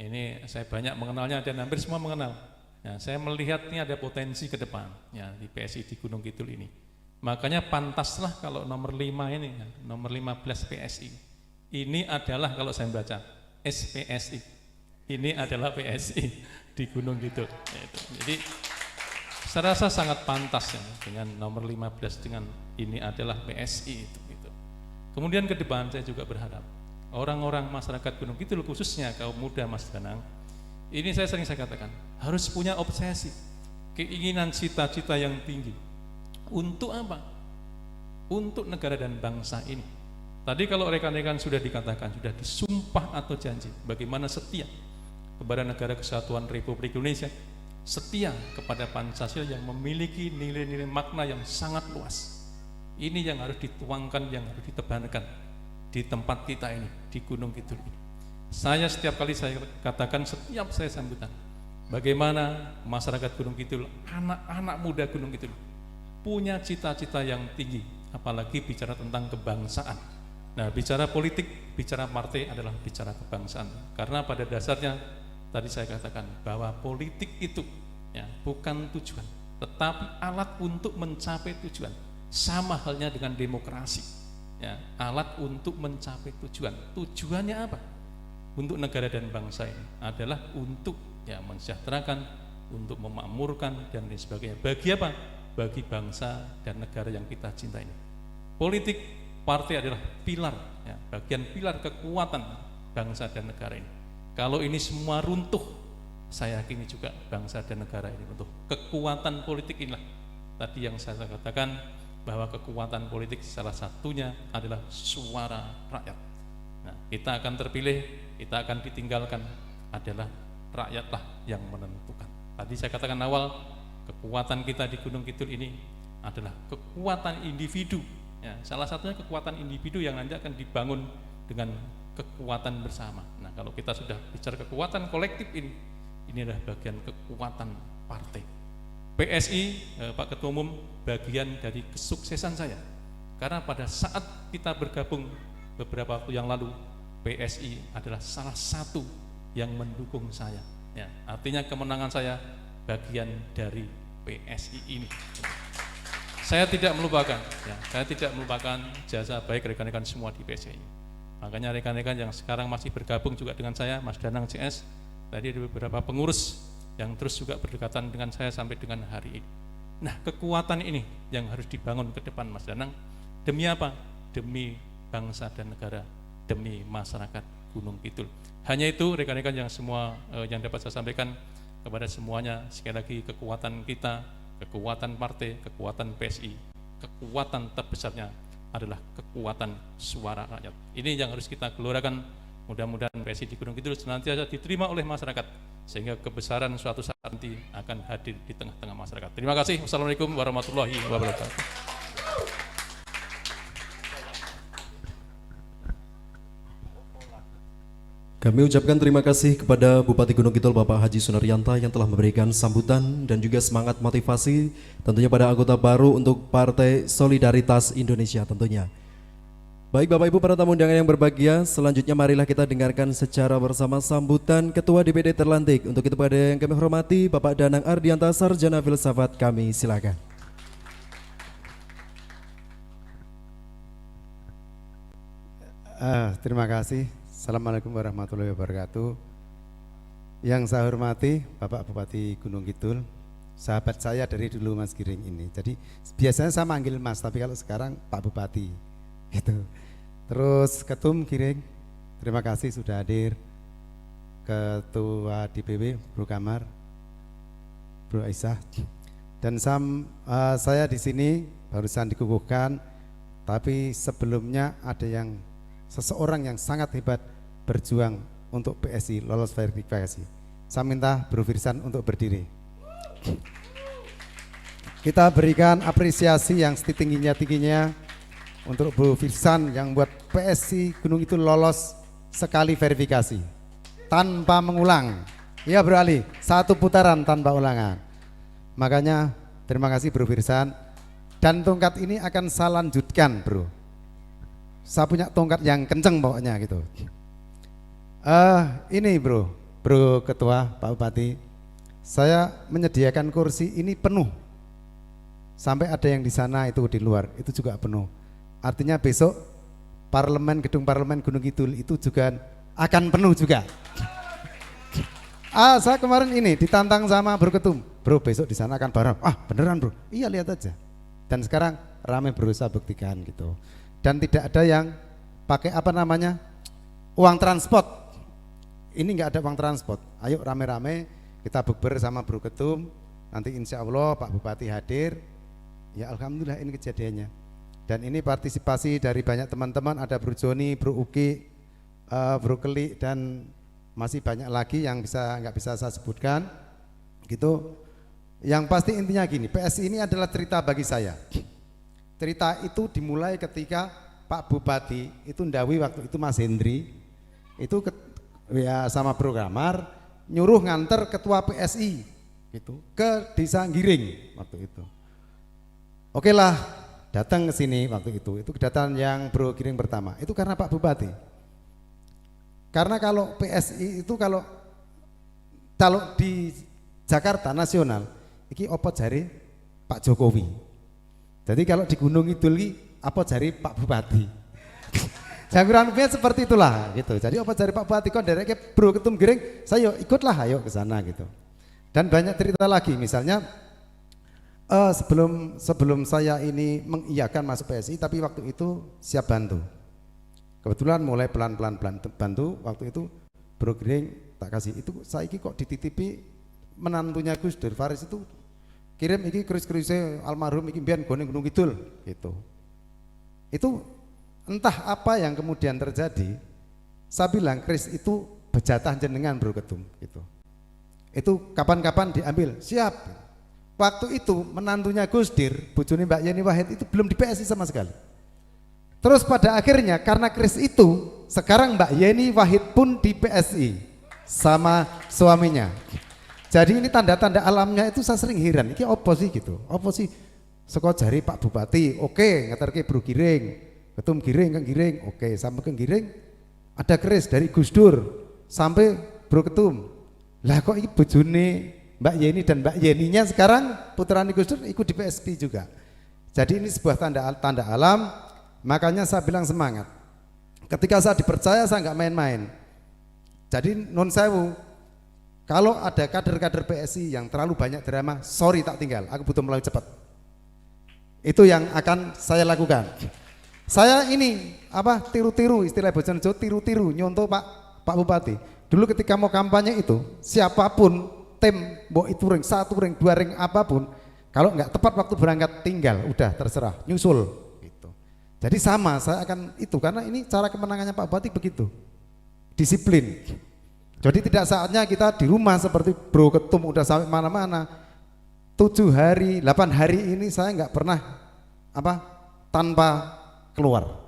ini saya banyak mengenalnya dan hampir semua mengenal. Ya, saya melihat ini ada potensi ke depan, ya, di PSI di Gunung Kidul ini. Makanya pantaslah kalau nomor 5 ini, nomor 15 PSI, ini adalah kalau saya baca SPSI, ini adalah PSI di Gunung Kidul. Jadi saya rasa sangat pantas ya, dengan nomor 15 dengan ini adalah PSI itu. Gitu. Kemudian ke depan saya juga berharap orang-orang masyarakat Gunung Kidul khususnya kaum muda Mas Danang, ini saya katakan harus punya obsesi, keinginan cita-cita yang tinggi. Untuk apa? Untuk negara dan bangsa ini. Tadi kalau rekan-rekan sudah dikatakan, sudah disumpah atau janji, bagaimana setia kepada negara kesatuan Republik Indonesia, setia kepada Pancasila yang memiliki nilai-nilai makna yang sangat luas. Ini yang harus dituangkan, yang harus ditebarkan di tempat kita ini, di Gunung Kidul ini. Saya setiap kali saya katakan, setiap saya sambutan, bagaimana masyarakat Gunung Kidul, anak-anak muda Gunung Kidul punya cita-cita yang tinggi, apalagi bicara tentang kebangsaan. Nah, bicara politik, bicara partai adalah bicara kebangsaan. Karena pada dasarnya tadi saya katakan bahwa politik itu ya bukan tujuan, tetapi alat untuk mencapai tujuan. Sama halnya dengan demokrasi. Ya, alat untuk mencapai tujuan. Tujuannya apa? Untuk negara dan bangsa ini adalah untuk ya mensejahterakan, untuk memakmurkan dan lain sebagainya. Bagi apa? Bagi bangsa dan negara yang kita cinta ini. Politik partai adalah pilar, ya, bagian pilar kekuatan bangsa dan negara ini. Kalau ini semua runtuh, saya yakin juga bangsa dan negara ini runtuh. Kekuatan politik inilah tadi yang saya katakan bahwa kekuatan politik salah satunya adalah suara rakyat. Nah, kita akan terpilih, kita akan ditinggalkan, adalah rakyatlah yang menentukan. Tadi saya katakan awal, kekuatan kita di Gunung Kidul ini adalah kekuatan individu. Ya, salah satunya kekuatan individu yang nanti akan dibangun dengan kekuatan bersama. Nah, kalau kita sudah bicara kekuatan kolektif ini adalah bagian kekuatan partai. PSI, Pak Ketua Umum, bagian dari kesuksesan saya. Karena pada saat kita bergabung beberapa waktu yang lalu, PSI adalah salah satu yang mendukung saya. Ya, artinya kemenangan saya bagian dari PSI ini. Saya tidak melupakan, ya, saya tidak melupakan jasa baik rekan-rekan semua di PSI. Makanya rekan-rekan yang sekarang masih bergabung juga dengan saya, Mas Danang CS, tadi ada beberapa pengurus yang terus juga berdekatan dengan saya sampai dengan hari ini. Nah, kekuatan ini yang harus dibangun ke depan, Mas Danang, demi apa? Demi bangsa dan negara, demi masyarakat Gunung Kidul. Hanya itu rekan-rekan yang semua yang dapat saya sampaikan kepada semuanya. Sekali lagi, kekuatan kita, kekuatan partai, kekuatan PSI, kekuatan terbesarnya adalah kekuatan suara rakyat. Ini yang harus kita gelurakan. Mudah-mudahan PSI di Gunung Kidul senantiasa diterima oleh masyarakat, sehingga kebesaran suatu saat nanti akan hadir di tengah-tengah masyarakat. Terima kasih. Wassalamualaikum warahmatullahi wabarakatuh. Kami ucapkan terima kasih kepada Bupati Gunung Kidul Bapak Haji Sunaryanto yang telah memberikan sambutan dan juga semangat motivasi tentunya pada anggota baru untuk Partai Solidaritas Indonesia tentunya. Baik Bapak Ibu para tamu undangan yang berbahagia, selanjutnya marilah kita dengarkan secara bersama sambutan Ketua DPD terlantik. Untuk itu pada yang kami hormati Bapak Danang Ardianta Sarjana Filsafat, kami silakan. Terima kasih. Assalamualaikum warahmatullahi wabarakatuh. Yang saya hormati Bapak Bupati Gunung Kidul, sahabat saya dari dulu Mas Giring ini. Jadi biasanya saya manggil Mas, tapi kalau sekarang Pak Bupati gitu. Terus Ketum Giring, terima kasih sudah hadir. Ketua DPW Bro Kamar, Bro Aisyah. Dan saya di sini barusan dikukuhkan, tapi sebelumnya ada seseorang yang sangat hebat berjuang untuk PSI lolos verifikasi. Saya minta Bro Firsan untuk berdiri. Kita berikan apresiasi yang setingginya untuk Bro Firsan yang buat PSI Gunung itu lolos sekali verifikasi tanpa mengulang. Ya Bro Ali, satu putaran tanpa ulangan. Makanya terima kasih Bro Firsan. Dan tongkat ini akan saya lanjutkan Bro. Saya punya tongkat yang kenceng pokoknya gitu. Ini Bro Ketua Pak Bupati, saya menyediakan kursi ini penuh. Sampai ada yang di sana itu di luar, itu juga penuh. Artinya besok gedung parlemen Gunung Kidul itu juga akan penuh juga. Saya kemarin ini ditantang sama Bro Ketum, Bro besok di sana akan bareng. Beneran Bro? Iya lihat aja. Dan sekarang rame berusaha buktikan gitu. Dan tidak ada yang pakai uang transport. Ini enggak ada uang transport. Ayo rame-rame kita bukber sama Bro Ketum. Nanti insya Allah Pak Bupati hadir. Ya alhamdulillah ini kejadiannya. Dan ini partisipasi dari banyak teman-teman. Ada Bro Joni, Bro Uki, Bro Keli, dan masih banyak lagi yang nggak bisa saya sebutkan. Gitu. Yang pasti intinya gini, PSI ini adalah cerita bagi saya. Cerita itu dimulai ketika Pak Bupati itu ndawi waktu itu Mas Hendri itu sama programar nyuruh nganter ketua PSI gitu ke Desa Giring waktu itu. Oke lah, datang ke sini waktu itu kedatangan yang Bro Giring pertama itu karena Pak Bupati. Karena kalau PSI itu kalau di Jakarta nasional iki opo jari Pak Jokowi. Jadi kalau di Gunung Kidul iki apa jari Pak Bupati. Jangan seperti itulah gitu. Jadi apa jari Pak Bupati kok dereke Bro Ketum Giring, saya ikutlah ayo ke sana gitu. Dan banyak cerita lagi, misalnya sebelum saya ini mengiyakan masuk PSI, tapi waktu itu siap bantu. Kebetulan mulai pelan-pelan bantu, waktu itu Bro Giring tak kasih itu saya kok dititipi menantunya Gus Dur Faris itu kirim iki keris-kerisnya almarhum iki mbiyen gone Gunung Kidul gitu. Itu entah apa yang kemudian terjadi. Saya bilang keris itu bejatah jenengan Bro Ketum gitu. Itu kapan-kapan diambil, siap. Waktu itu menantunya Gus Dur, bojone Mbak Yeni Wahid itu belum di PSI sama sekali. Terus pada akhirnya karena keris itu sekarang Mbak Yeni Wahid pun di PSI sama suaminya. Jadi ini tanda-tanda alamnya itu saya sering heran, ini apa sih gitu, apa sih saka jari Pak Bupati, oke ngeterke Bro Giring, Ketum Giring, Kang Giring, oke sampai ke Giring ada keris dari Gus Dur sampai Bro Ketum. Lah kok ini bojone Mbak Yeni dan Mbak Yeninya sekarang putrani Gus Dur ikut di PSP juga. Jadi ini sebuah tanda alam, makanya saya bilang semangat. Ketika saya dipercaya saya nggak main-main. Jadi non sewu, kalau ada kader-kader PSI yang terlalu banyak drama, sorry tak tinggal, aku butuh melalui cepat. Itu yang akan saya lakukan. Saya ini tiru-tiru, istilah Bojonegoro, tiru-tiru nyontoh Pak Bupati. Dulu ketika mau kampanye itu, siapapun tim, mau itu ring 1 ring 2 ring apapun, kalau nggak tepat waktu berangkat tinggal, udah terserah, nyusul gitu. Jadi sama, saya akan itu karena ini cara kemenangannya Pak Bupati begitu. Disiplin. Jadi tidak saatnya kita di rumah seperti Bro Ketum udah sampai mana-mana. 7 hari, 8 hari ini saya nggak pernah tanpa keluar.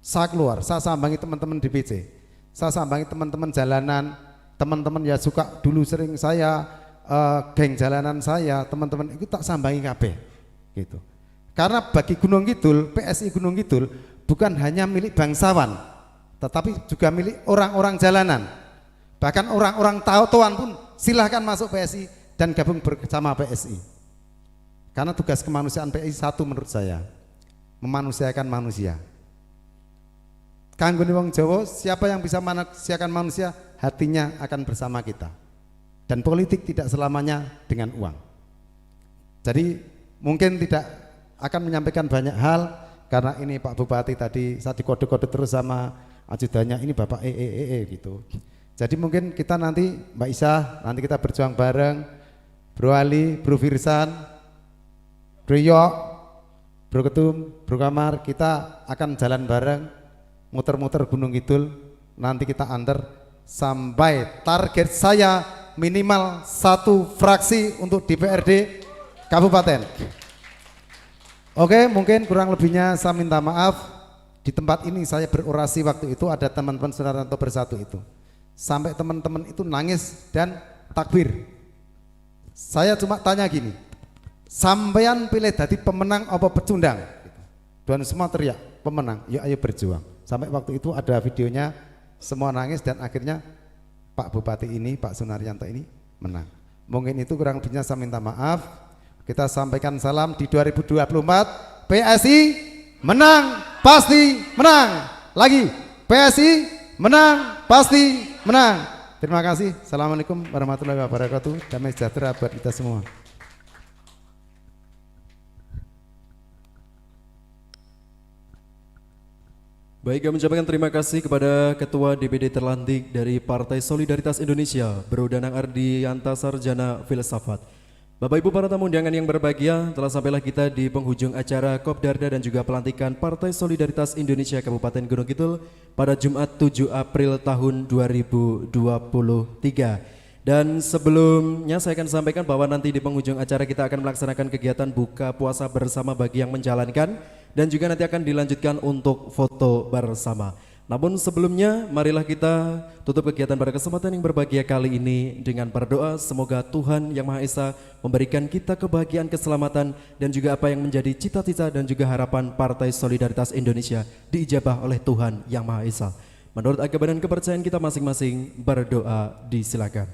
Saya keluar, saya sambangi teman-teman DPC. Saya sambangi teman-teman jalanan, teman-teman ya suka dulu sering saya geng jalanan saya, teman-teman itu tak sambangi kabeh gitu. Karena bagi Gunung Kidul, PSI Gunung Kidul bukan hanya milik bangsawan, tetapi juga milik orang-orang jalanan. Bahkan orang-orang tauan pun silahkan masuk PSI dan gabung bersama PSI. Karena tugas kemanusiaan PSI satu menurut saya, memanusiakan manusia. Kanggo wong Jawa, siapa yang bisa memanusiakan manusia, hatinya akan bersama kita. Dan politik tidak selamanya dengan uang. Jadi mungkin tidak akan menyampaikan banyak hal karena ini Pak Bupati tadi saya dikode-kode terus sama ajudannya, ini Bapak gitu. Jadi mungkin kita nanti Mbak Isa, nanti kita berjuang bareng, Bro Ali, Bro Firsan, Bro Yok, Bro Ketum, Bro Kamar, kita akan jalan bareng, muter-muter Gunung Kidul, nanti kita antar sampai target saya minimal 1 fraksi untuk DPRD Kabupaten. Oke, mungkin kurang lebihnya saya minta maaf. Di tempat ini saya berorasi waktu itu ada teman-teman Sunaranto Bersatu itu. Sampai teman-teman itu nangis dan takbir. Saya cuma tanya gini, sampean pilih jadi pemenang apa pecundang? Dan semua teriak, pemenang, yuk ayo berjuang. Sampai waktu itu ada videonya, semua nangis dan akhirnya Pak Bupati ini, Pak Sunaryanto ini menang. Mungkin itu kurang lebihnya saya minta maaf. Kita sampaikan salam di 2024, PSI menang, pasti menang. Lagi, PSI menang, pasti menang. Terima kasih. Assalamualaikum warahmatullahi wabarakatuh. Damai sejahtera buat kita semua. Baik, kami mengucapkan terima kasih kepada Ketua DPD terlantik dari Partai Solidaritas Indonesia, Bro Danang Ardianta Sarjana Filsafat. Bapak Ibu para tamu undangan yang berbahagia, telah sampailah kita di penghujung acara Kopdarda dan juga pelantikan Partai Solidaritas Indonesia Kabupaten Gunung Kidul pada Jumat 7 April tahun 2023. Dan sebelumnya saya akan sampaikan bahwa nanti di penghujung acara kita akan melaksanakan kegiatan buka puasa bersama bagi yang menjalankan, dan juga nanti akan dilanjutkan untuk foto bersama. Namun sebelumnya marilah kita tutup kegiatan pada kesempatan yang berbahagia kali ini dengan berdoa semoga Tuhan Yang Maha Esa memberikan kita kebahagiaan, keselamatan dan juga apa yang menjadi cita-cita dan juga harapan Partai Solidaritas Indonesia diijabah oleh Tuhan Yang Maha Esa. Menurut agama dan kepercayaan kita masing-masing, berdoa disilakan.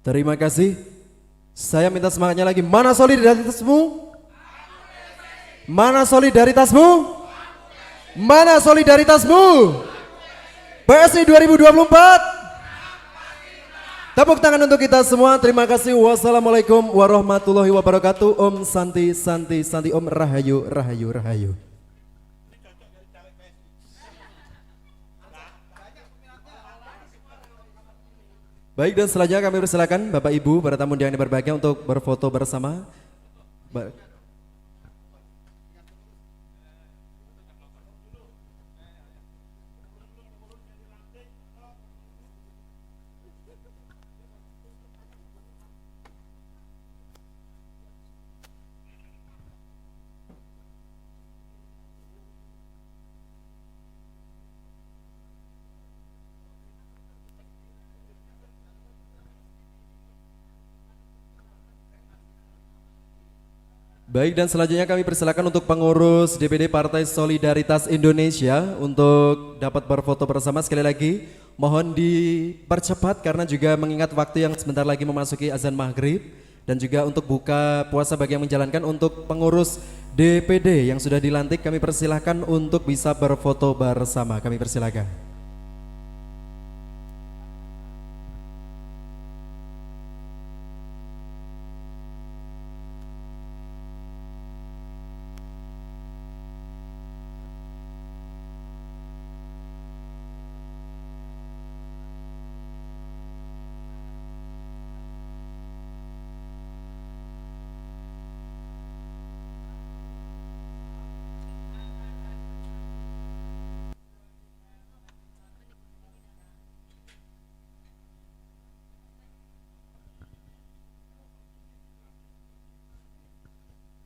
Terima kasih. Saya minta semangatnya lagi. Mana solidaritasmu? Mana solidaritasmu? Mana solidaritasmu? PSI 2024. Tepuk tangan untuk kita semua. Terima kasih. Wassalamualaikum warahmatullahi wabarakatuh. Om Santi Santi Santi, Om Rahayu Rahayu Rahayu. Baik, dan selanjutnya kami persilakan Bapak Ibu para tamu undangan yang berbahagia untuk berfoto bersama. Baik, dan selanjutnya kami persilakan untuk pengurus DPD Partai Solidaritas Indonesia untuk dapat berfoto bersama. Sekali lagi mohon dipercepat karena juga mengingat waktu yang sebentar lagi memasuki azan maghrib, dan juga untuk buka puasa bagi yang menjalankan. Untuk pengurus DPD yang sudah dilantik kami persilahkan untuk bisa berfoto bersama. Kami persilahkan.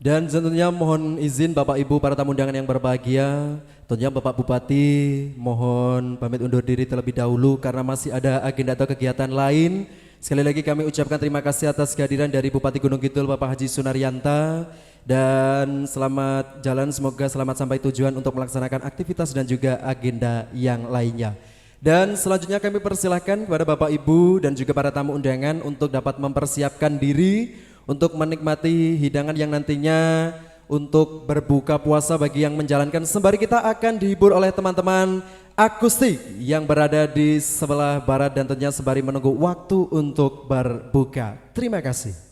Dan tentunya mohon izin Bapak Ibu para tamu undangan yang berbahagia, tentunya Bapak Bupati mohon pamit undur diri terlebih dahulu karena masih ada agenda atau kegiatan lain. Sekali lagi kami ucapkan terima kasih atas kehadiran dari Bupati Gunung Kidul Bapak Haji Sunaryanta, dan selamat jalan, semoga selamat sampai tujuan untuk melaksanakan aktivitas dan juga agenda yang lainnya. Dan selanjutnya kami persilahkan kepada Bapak Ibu dan juga para tamu undangan untuk dapat mempersiapkan diri untuk menikmati hidangan yang nantinya untuk berbuka puasa bagi yang menjalankan. Sembari kita akan dihibur oleh teman-teman akustik yang berada di sebelah barat, dan tentunya sembari menunggu waktu untuk berbuka. Terima kasih.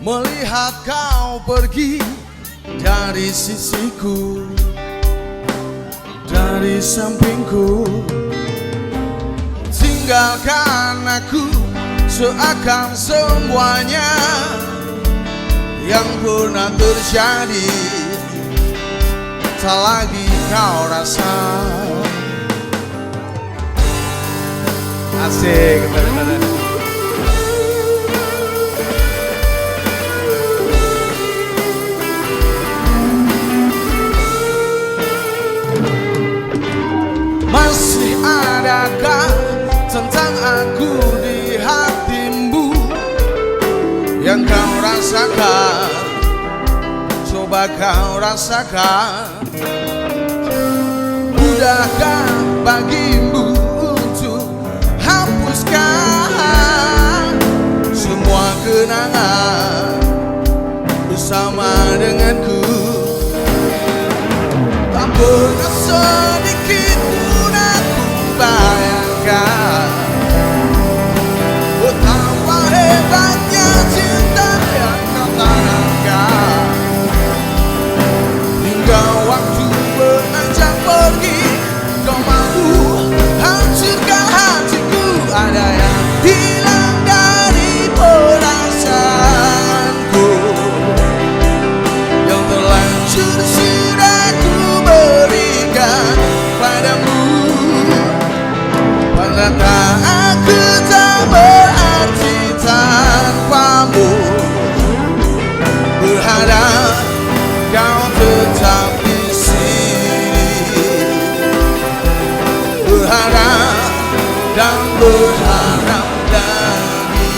Melihat kau pergi dari sisiku, dari sampingku, tinggalkan aku seakan semuanya yang pernah terjadi tak lagi kau rasa. Asik, bener-bener. Masih adakah tentang aku di hatimu yang kau rasakan? Coba kau rasakan. Mudahkah bagimu untuk hapuskan semua kenangan bersama denganku? Tak pernah sedikit pun aku bayangkan betapa hebatnya cinta yang kau tanamkan. Hingga waktu beranjak pergi, kau mampu hancurkan hatiku. Ada yang Ternyata aku tak berarti tanpamu. Berharap kau tetap di sini. Berharap dan berharap lagi.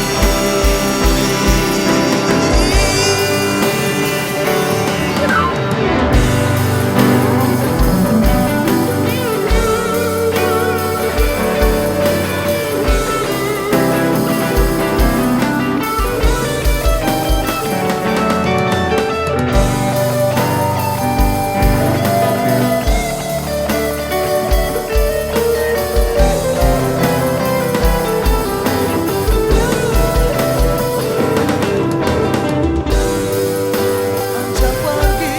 Ajak pergi,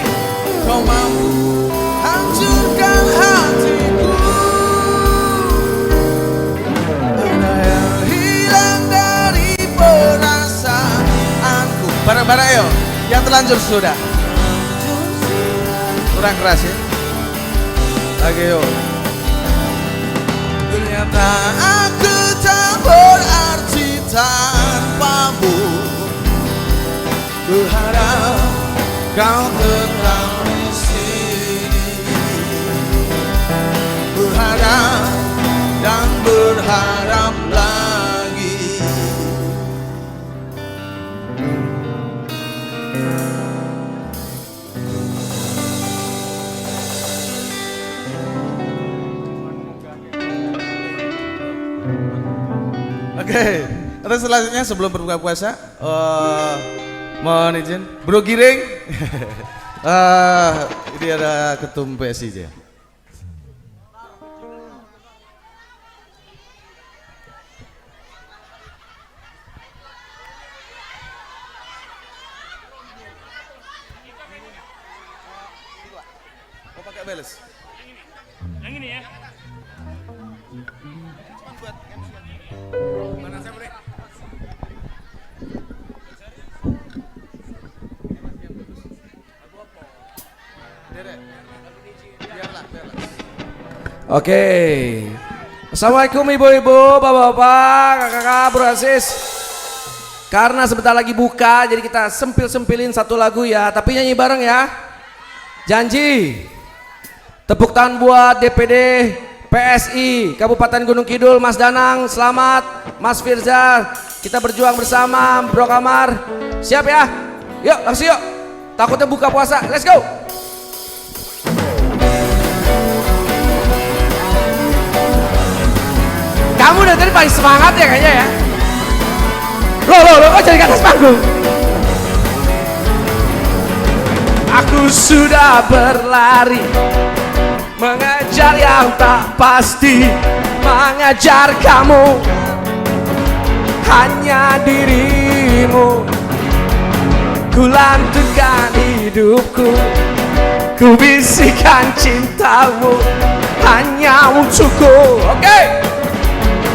kau mau hancurkan hatiku. Ada yang hilang dari perasaanku. Bareng-bareng ayo, yang terlanjur sudah. Kurang keras ya. Lagi yuk. Ternyata aku tak berarti tanpamu. Berharap kau tetap di sini. Berharap dan berharap lagi. Oke, terus selanjutnya sebelum berbuka puasa, mohon izin, Bro Giring. Ini ada ketum PSI dia. Mau pakai beles? Yang ini ya. Mana saya boleh? Oke. Assalamualaikum ibu-ibu, bapak-bapak, kakak-kakak, bro Asis. Karena sebentar lagi buka, jadi kita sempil-sempilin satu lagu ya. Tapi nyanyi bareng ya. Janji. Tepuk tangan buat DPD PSI Kabupaten Gunung Kidul, Mas Danang, selamat. Mas Firza, kita berjuang bersama. Bro Kamar, siap ya? Yuk, langsung yuk. Takutnya buka puasa, let's go. Kamu udah tadi paling semangat ya kayaknya ya. Lo kok jadi ke atas panggung? Aku sudah berlari mengejar yang tak pasti, mengejar kamu, hanya dirimu. Ku lantunkan hidupku, ku bisikan cintamu, hanya untukku. Oke.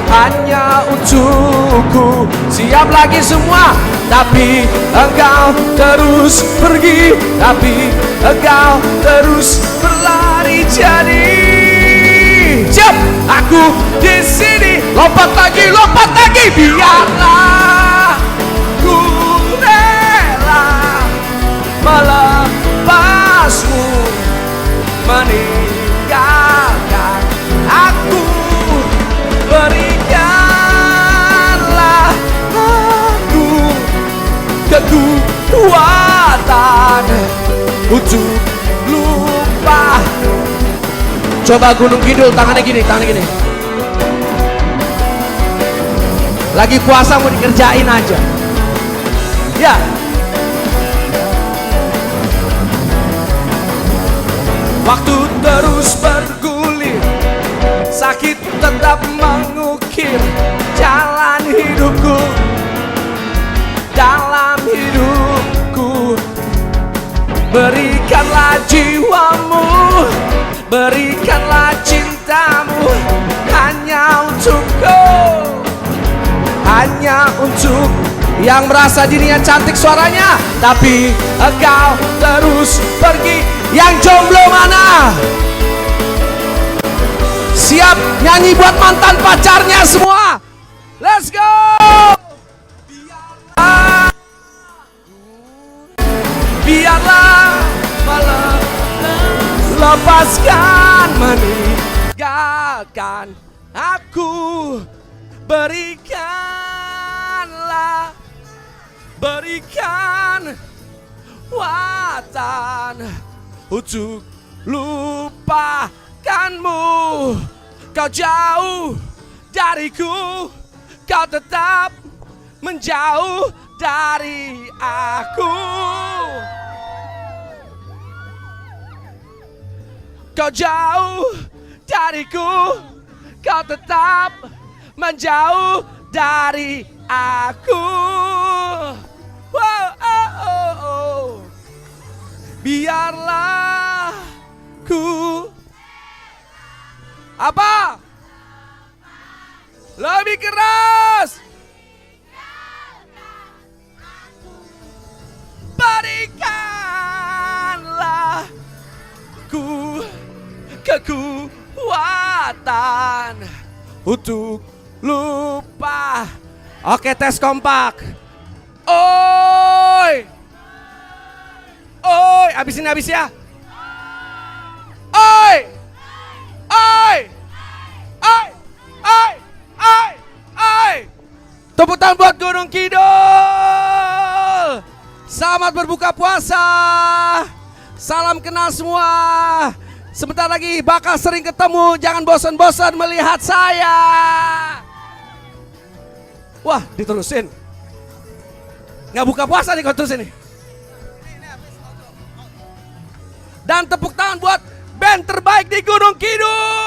Hanya untukku. Siap lagi semua. Tapi engkau terus pergi, tapi engkau terus berlari. Jadi siap, aku di sini. Lompat lagi, biarlah ku rela melepasmu, meninggalkan aku. Berikanlah aku kekuatan untuk lupa. Coba Gunung Kidul, tangannya gini. Lagi puasa mau dikerjain aja. Ya. Waktu terus bergulir, sakit tetap mengukir jalan hidupku. Dalam hidupku, berikanlah jiwamu, berikanlah cintamu, hanya untukku, hanya untuk yang merasa dirinya cantik suaranya, tapi engkau terus pergi. Yang jomblo mana? Siap nyanyi buat mantan pacarnya semua. Let's go. Biarlah malam lepaskan meninggalkan aku, berikan watan untuk lupakanmu. Kau jauh dariku, kau tetap menjauh dari aku. Kau jauh dariku, kau tetap menjauh dari aku. Wow, oh, oh, oh. Biarlah ku apa? Lebih keras. Berikanlah ku kekuatan untuk lupa. Oke, tes kompak. Oi, habisin ya. Oi. Tepuk tangan buat Gunung Kidul. Selamat berbuka puasa. Salam kenal semua. Sebentar lagi bakal sering ketemu. Jangan bosan-bosan melihat saya. Wah, diterusin. Nggak buka puasa nih kalau terusin nih. Dan tepuk tangan buat band terbaik di Gunung Kidul.